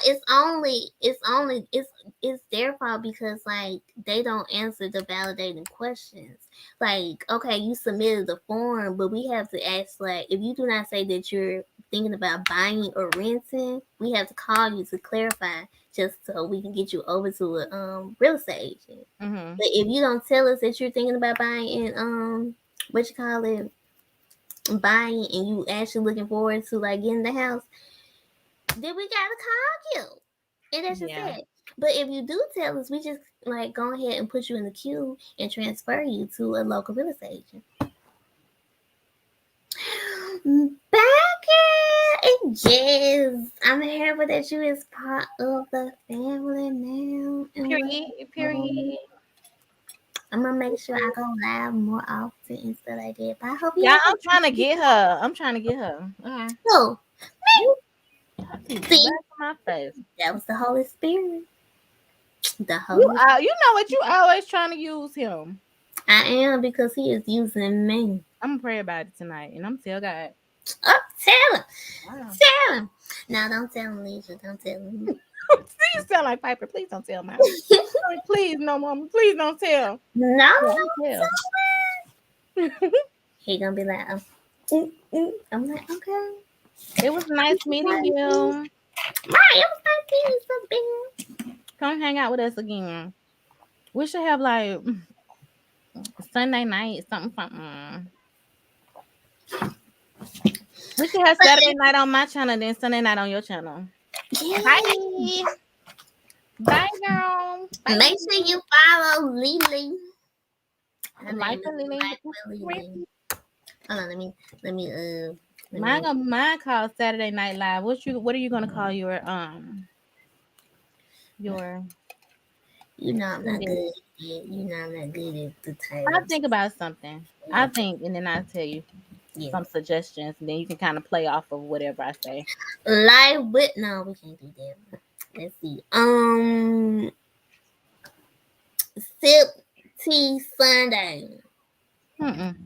It's their fault because like they don't answer the validating questions. Like, okay, you submitted the form, but we have to ask like if you do not say that you're thinking about buying or renting, we have to call you to clarify just so we can get you over to a real estate agent. Mm-hmm. But if you don't tell us that you're thinking about buying and what you call it, buying and you actually looking forward to like getting the house, then we gotta call you. And that's just Yeah. it. But if you do tell us, we just like go ahead and put you in the queue and transfer you to a local real estate agent. Back in yes, I'm happy that you is part of the family now and Period. whatever. Period. I'm gonna make sure I go live more often and stuff like that. But I hope Yeah, y'all I'm trying to get her. I'm trying to get her. Okay. know. You See, back to my face. that was the Holy Spirit. The You Holy you know what? You always trying to use him. I am because he is using me. I'm gonna pray about it tonight, and I'm tell God. Oh, tell him. Wow. Tell him. No, don't tell him, Leisha. Don't tell him. See, you sound like Piper. Please don't tell, mom. Like, please, no, mom. Please don't tell. No, Yeah, don't I'm tell. tell him. He gonna be like, I'm like, okay. It was nice meeting you. Right, it was like something. Come hang out with us again. We should have like Sunday night, something, something. We should have Saturday night on my channel, then Sunday night on your channel. Yeah. Bye. Bye, girl. Bye. Make sure you follow Lily. Her Life name is and Lily. Life with Lily. Hold on, let Mine, me. mine called Saturday Night Live. What are you gonna call your You know I'm not ending? good at it. You know I'm not good at the I'll titles. think about something. I think, and then I'll tell you Yeah. some suggestions, and then you can kind of play off of whatever I say. Live with no, we can't do that. Let's see. Sip Tea Sunday. Mm-mm.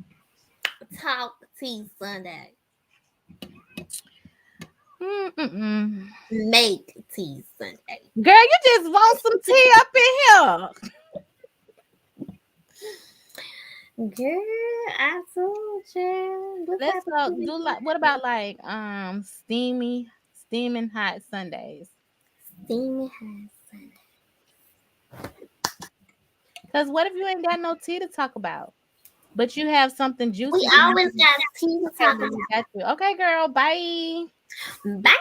Talk Tea Sunday. Mm-mm. Make Tea Sunday. Girl, you just want some tea up in here. Girl, I told you. What Let's type of go tea do you like what about like steaming hot Sundays? steamy hot Sunday? Cause what if you ain't got no tea to talk about, but you have something We juicy to always say? got tea to Okay, talk then we about. got you. Okay, girl. Bye. Bye.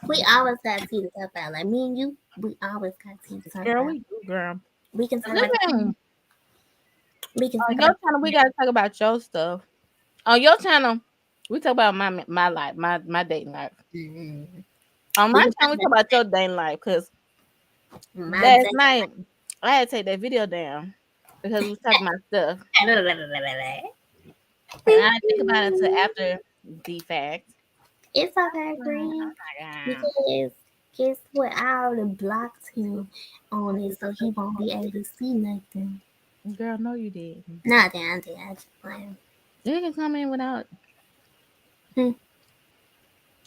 We always got tea to talk about. Like me and you, we always got tea to talk Girl, about. we do, girl. We can talk about Listen, we can on talk your about channel, we gotta talk about your stuff. On your channel, we talk about my life, my dating life. mm, On we my can talk channel, we talk about your dating life. Cause about my last day. night I had to take that video down because we was talking about stuff, and I didn't think about it until after the fact. It's okay, Oh Green. my god, Because guess what? I already blocked him on it so he won't be able to see nothing. girl, no, you did. Nothing, I did. I just playing. You can come in without. Hmm.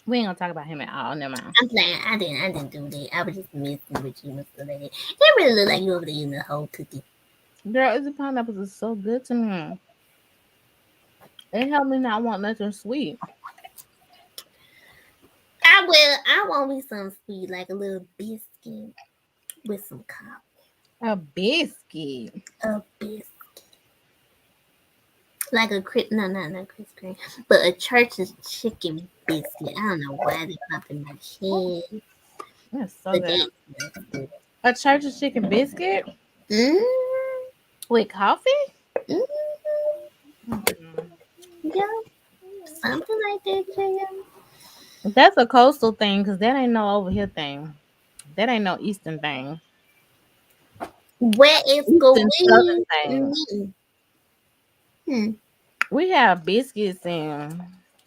We ain't gonna talk about him at all. Never mind. I'm playing. I didn't do that. I was just messing with you, Mr. Lady. It really look like you over there eating the whole cookie. Girl, the pineapples is so good to me. It helped me not want nothing sweet. I will. I want me some sweet, like a little biscuit with some coffee. A biscuit. A biscuit. Like a crisp, no, not Krispy Kreme, but a church's chicken biscuit. I don't know why they popped in my head, That's so but good. that's good. A church's chicken biscuit Mm, with coffee? mm, Mm-mm. yeah, something like that, Jam. That's a coastal thing because that ain't no over here thing. That ain't no eastern thing. Where is Eastern southern going? thing. Hmm. We have biscuits and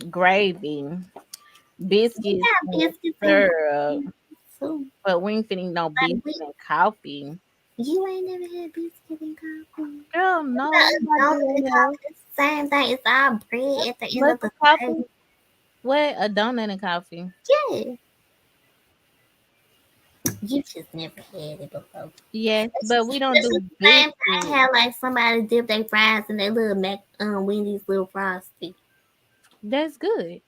gravy, biscuits Yeah, and biscuits and syrup, gravy too. but we ain't finna no Like biscuits and coffee. you ain't never had biscuit and coffee. Girl, no, nobody Donut do and that here. coffee, it's the same thing. It's all bread at the end of What's the coffee? day. What? A donut and coffee. Yeah, you just never had it before. Yes, It's but just, we don't it's do just the same thing. biscuits. How like somebody dip their fries in their little Wendy's little frosty. That's good.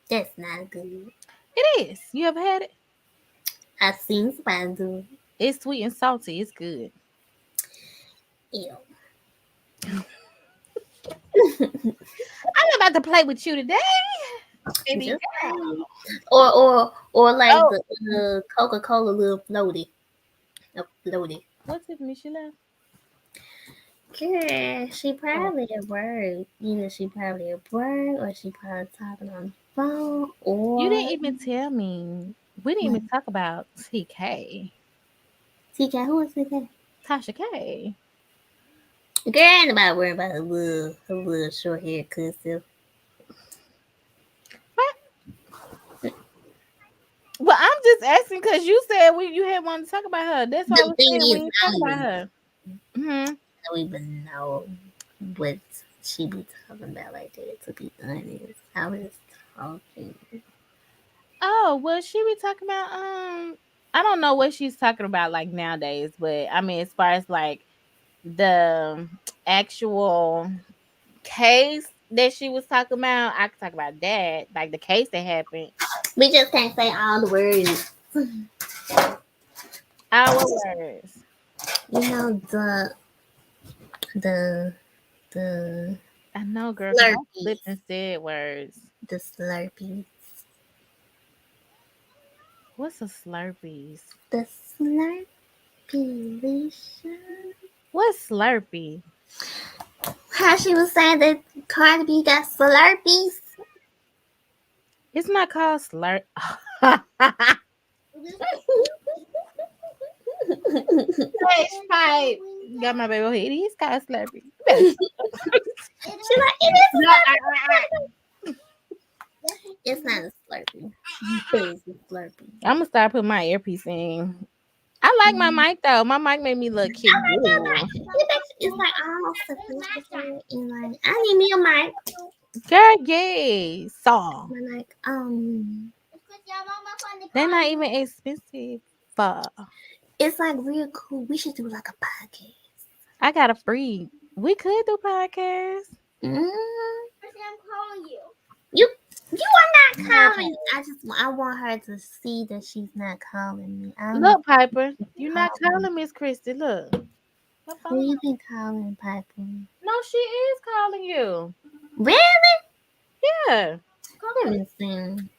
That's not good. It is. You ever had it? I seen somebody do It's sweet and salty. It's good. it. I'm about to play with you today, baby Just girl. saying. Or like Oh, the Coca-Cola little floaty. A floaty. what's Tiffany? She left. Girl, she Oh, probably at work. Either she probably at work or she probably talking on the phone you or didn't even tell me. We didn't even talk about TK. TK. Who is TK? Tasha K. Girl, ain't nobody worrying about her little short hair cuss. What? Well, I'm just asking because you said you had wanted to talk about her. That's why I The was thing saying is, we ain't I talk don't about even, her. Hmm. I don't even know what she be talking about like that, to be honest. I was talking. Oh, well, she be talking about I don't know what she's talking about like nowadays, but I mean as far as like the actual case that she was talking about, I could talk about that, like the case that happened. We just can't say all the words. Our words. You know, the, the I know, girl, because I Slurpees. slipped and said words. The Slurpees. What's a Slurpees? The Slurpee, Leisha. What's Slurpee? How she was saying that Cardi B got Slurpees. It's not called Slurp. Fresh pipe. Got my baby head. He's called Slurpee. You better shut up. She like, it is a No, Slurpee. It's not a Slurpee. You say it's a Slurpee. I'm gonna start putting my earpiece in. I like my Mm. mic though. My mic made me look cute. I like your mic. It's like all sophisticated and like I need me a mic. Girl, yes. Saw. But like They're not even expensive. Fuck. it's like real cool. We should do like a podcast. I got a free. We could do podcasts. Mm. You are not calling. I want her to see that she's not calling me. I don't know Look, Piper, you not calling. calling Miss Christie. Look. Her Who phone. you been calling, Piper? No, she is calling you. Really? Yeah. Let me see.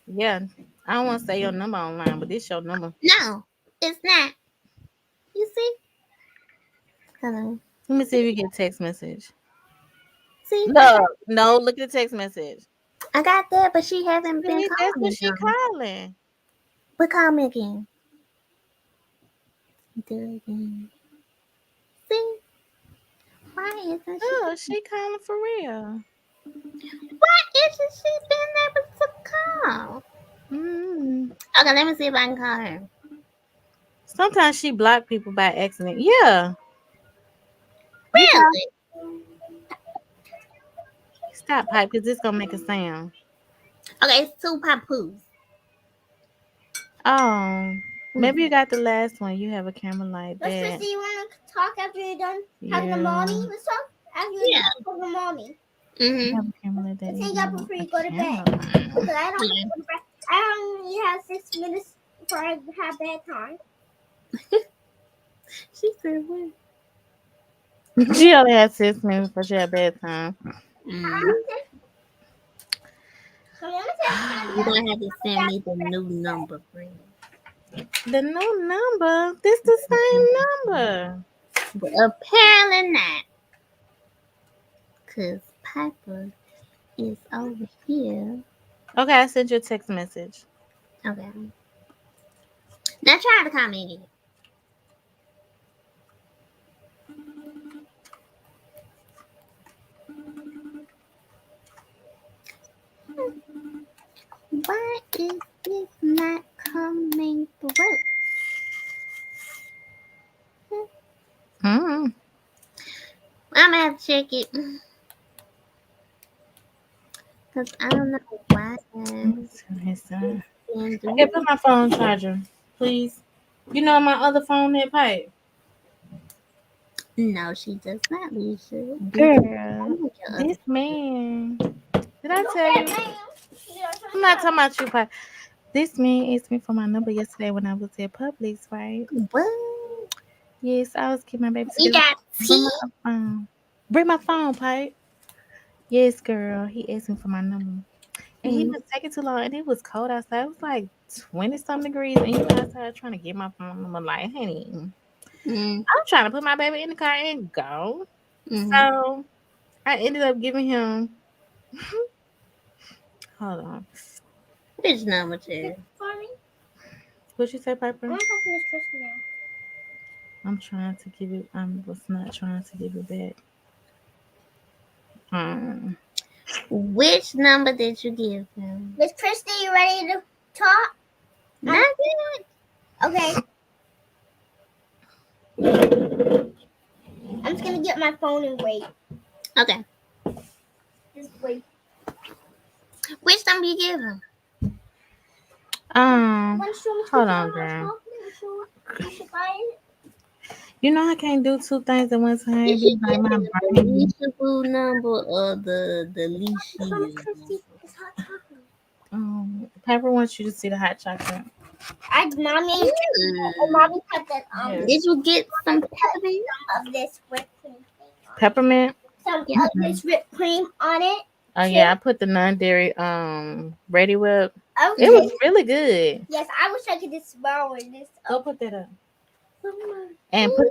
Yeah. I don't want to say your number online, but this your number. No, it's not. You see? Hello. Let me see if you get a text message. See, Look. No, look at the text message. I got that, but she hasn't been See, that's calling what me she though. calling. But call me again. Do it again. See? Why isn't she? Oh, she calling for real. Why isn't she been able to call? Mm. Okay, let me see if I can call her. Sometimes she block people by accident. Yeah. You call. Really? Stop, pipe, because this gonna make a sound. Okay, it's two papoose. Oh, Mm. maybe you got the last one. You have a camera like Let's that. just see you want to talk after you're done having a Yeah. mommy. Let's talk after you're Yeah. done having a mommy. You Mhm. have a camera like that. Let's You hang up have before a you go to bed. camera. Because I don't Yeah. go to bed. I only have 6 minutes before I have bedtime. She said what? She only had 6 minutes before she had bedtime. Mm. So I'm gonna take You're gonna have to send me the new number, friend. The new number. This the same number. But apparently not, cause Piper is over here. Okay, I sent you a text message. Okay. Now try to call me again. Why is this not coming through? Mm. I'm gonna have to check it. Cause I don't know why it's being Okay, doing. put my phone on charger, please. You know my other phone had pipe. No, she does not, Lisa. This is Girl, your other. this man. Did I tell you? I'm not talking about you, pipe. This man asked me for my number yesterday when I was at Publix, right? What? Yes, I was getting my baby You together. got Bring tea? my phone. Bring my phone, pipe. Yes, girl. He asked me for my number. And he Mm, was taking too long and it was cold outside. It was like 20 something degrees and he was outside trying to get my phone number. Like, honey, mm, I'm trying to put my baby in the car and go. mm. So I ended up giving him hold on. Which number, too? for me. What you say, I Piper? want to talk to Miss Christy now. I'm trying to give it. I was not trying to give it back. Um, Which number did you give him? Miss Christy, you ready to talk? Not yet. Okay. I'm just gonna get my phone and wait. Okay. Just wait. Which number you give him? Wanna show Miss hold Christy on, how much girl. chocolate? I should buy it. You know I can't do two things at one time. Did It you be like give my him the brain. Leisha Boo number or the Leisha Show Miss number? Christy this hot chocolate. Pepper wants you to see the hot chocolate. Mommy put that Yes. Did you get some peppermint? of this whipped cream thing on it. Peppermint. Some Yeah. of this whipped cream on it. Oh yeah, I put the non-dairy Ready Whip. It Okay. was really good. Yes, I wish I could just borrow this. Go put that up. And put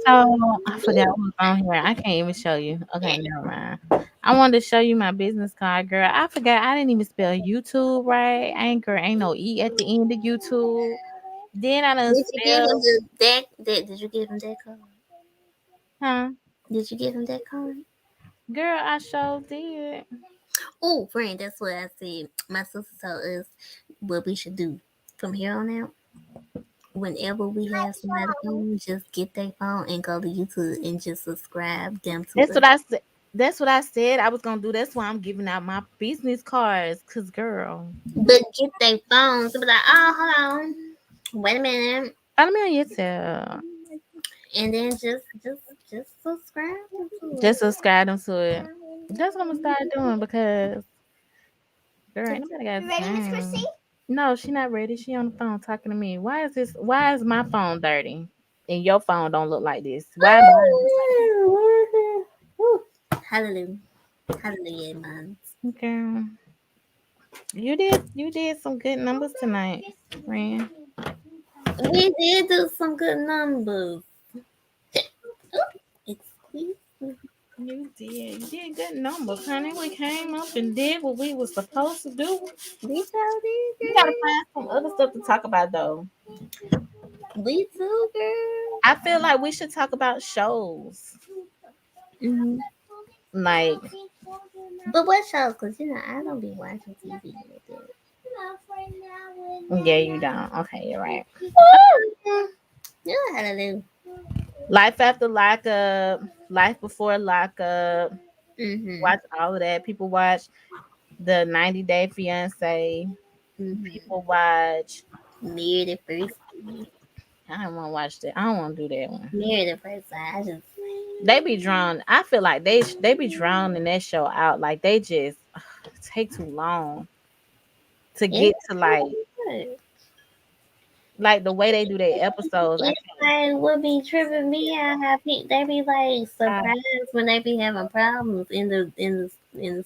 so I forgot what was on here. I can't even show you. Okay, never mind. I wanted to show you my business card, girl. I forgot I didn't even spell YouTube right. Anchor ain't no E at the end of YouTube. Then I done Did you give him spell, the deck? Did you give him that card? huh? Did you give him that card? Girl, I sure did. Oh, friend, that's what I said. My sister told us what we should do from here on out. Whenever we have somebody on, just get their phone and go to YouTube and just subscribe them to That's us. what I said. That's what I said I was gonna do. That's why I'm giving out my business cards. Cause girl, But get their phones. Be like, oh, hold on, wait a minute, I mean yourself. and then just subscribe them to Just subscribe them to it. That's what I'm gonna start doing because girl, ain't nobody got You ready, Miss time. Christy? No, she not ready. She on the phone talking to me. Why is this? Why is my phone dirty? And your phone don't look like this. Why mine look it. Hallelujah, hallelujah, man. like girl? You did some good numbers tonight, friend. We did do some good numbers. Excuse me. You did good numbers, honey. We came up and did what we was supposed to do. We sure did, We gotta girl. find some other stuff to talk about though. We too, girl. I feel like we should talk about shows. Mm-hmm. Like But what shows? Cause I don't be watching TV like that. yeah, you don't. Okay, you're right. You know how to do. Life after lockup, life before lockup. Mm-hmm. Watch all of that. People watch the 90-Day Fiance. Mm-hmm. People watch. Married at first. I don't want to watch that. I don't want to do that one. Married at first sight. I just. They be drawn. I feel like they be drawn in that show out. Like they just take too long to It's get to like the way they do their episodes. I like what be tripping me out how they be like can't. surprised when they be having problems in the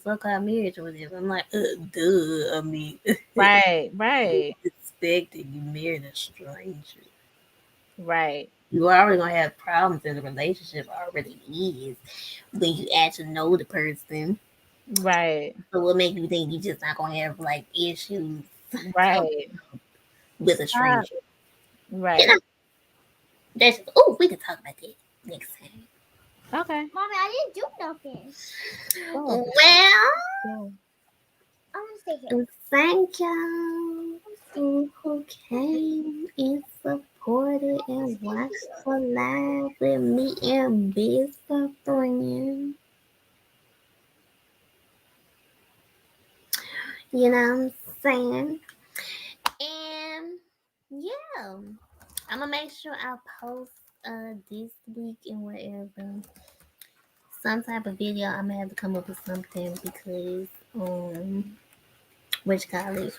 so-called marriage or whatever. I'm like, duh. I mean, Right, right, expected you married a stranger. right, You already gonna have problems in the relationship already is when you actually know the person. right, So what make you think you just not gonna have like issues right, with a uh, stranger? You right. know, that's we can talk about that next time. Okay. Mommy, I didn't do nothing. Oh, Well, I'm gonna stay here. thank y'all who came and supported and watched the live with me and Big friend. You know what I'm saying? And yeah, I'm gonna make sure I post this week and whatever some type of video. I'm gonna have to come up with something because which college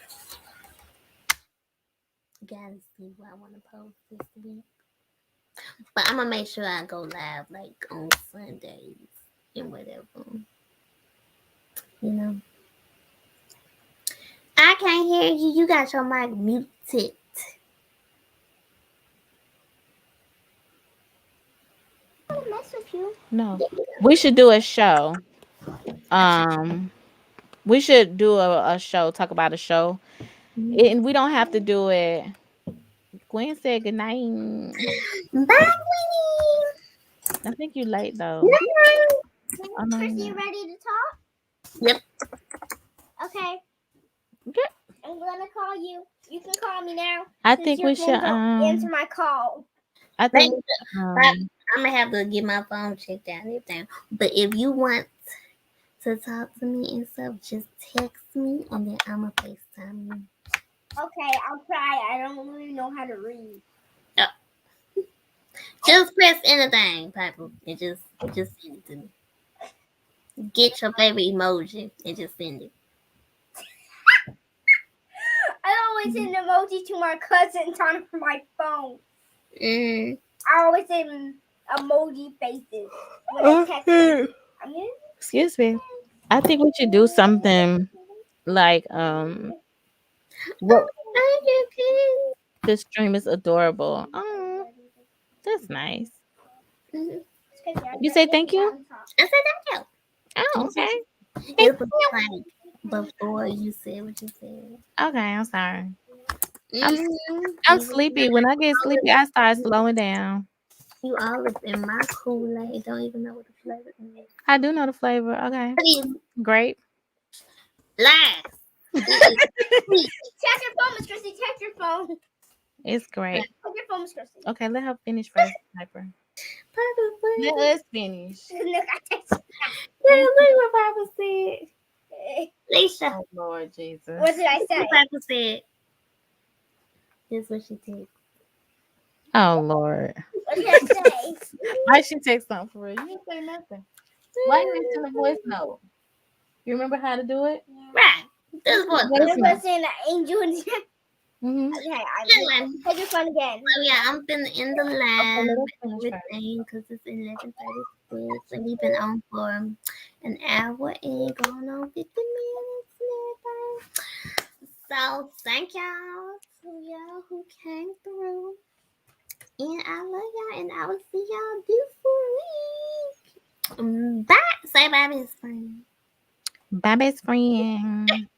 gotta see what I want to post this week. But I'm gonna make sure I go live like on Sundays and whatever. You know, I can't hear you. You got your mic muted. I don't mess with you. no. We should do a show. Um, we should do a show. Talk about a show, Mhm. and we don't have to do it. Quinn said good night. Bye, Queenie. I think you late though. Night. Oh no, Chrissy, you're you not. ready to talk? Yep. Okay. Okay. I'm gonna call you. You can call me now I since think your we phone should don't answer my call. I Thank think you. we I'm gonna have to get my phone checked out and everything. But if you want to talk to me and stuff, just text me and then I'ma FaceTime you. Okay, I'll try. I don't really know how to read. Yeah. Just press anything, Piper, and just send it to me. Get your favorite emoji and just send it. I always send emojis to my cousins on my phone. Mm. I always send emoji faces when I text them. I mean, excuse me. I think we should do something like what Oh, thank you, King. the stream is adorable. Oh, that's nice. Mhm. You say thank you? I said thank Oh, you. okay. Thank It was you. like before you said what you said. Okay, I'm sorry. I'm Mm-hmm. I'm sleepy. When I get sleepy, I start slowing down. You always in my Kool-Aid. Don't even know what the flavor is. I do know the flavor. Okay. Please, Grape. last. It is sweet. Check your phone, Miss Chrissy. Check your phone. It's great. Check your phone, Miss Chrissy. Okay, let her finish first, Piper. Papa Let said. us finish. Look, I text Yeah, look what Papa said. you. Leisha. Oh Lord Jesus. What did I What say? Papa said. This is what she did. Oh Lord. What did I say? Why she take something for real? You didn't say nothing. Why you didn't send a voice note? You remember how to do it? Right. This was Voice I'm note. gonna send an angel in here. Mm-hmm. Okay, anyway. take your phone again. So yeah, I'm finna end the Okay, live let us with finish first. everything because it's 11:36 and we've been on for an hour and going on 50 minutes and everything. So thank y'all to y'all who came through. And I love y'all and I will see y'all this week. Bye. Say bye, best friend. Bye, best friend.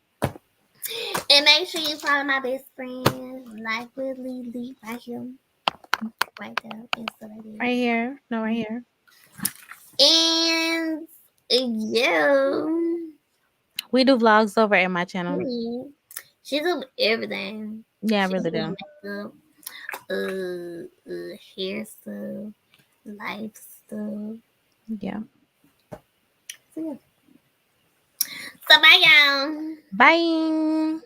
And make sure you follow my best friend, Life with Lily, right here. Right there. And so that is. Right here. No, right here. And yeah, We do vlogs over at my channel. she do everything. Yeah, I She really do do. makeup, hair stuff, life stuff. Yeah. So yeah. So bye y'all. Bye.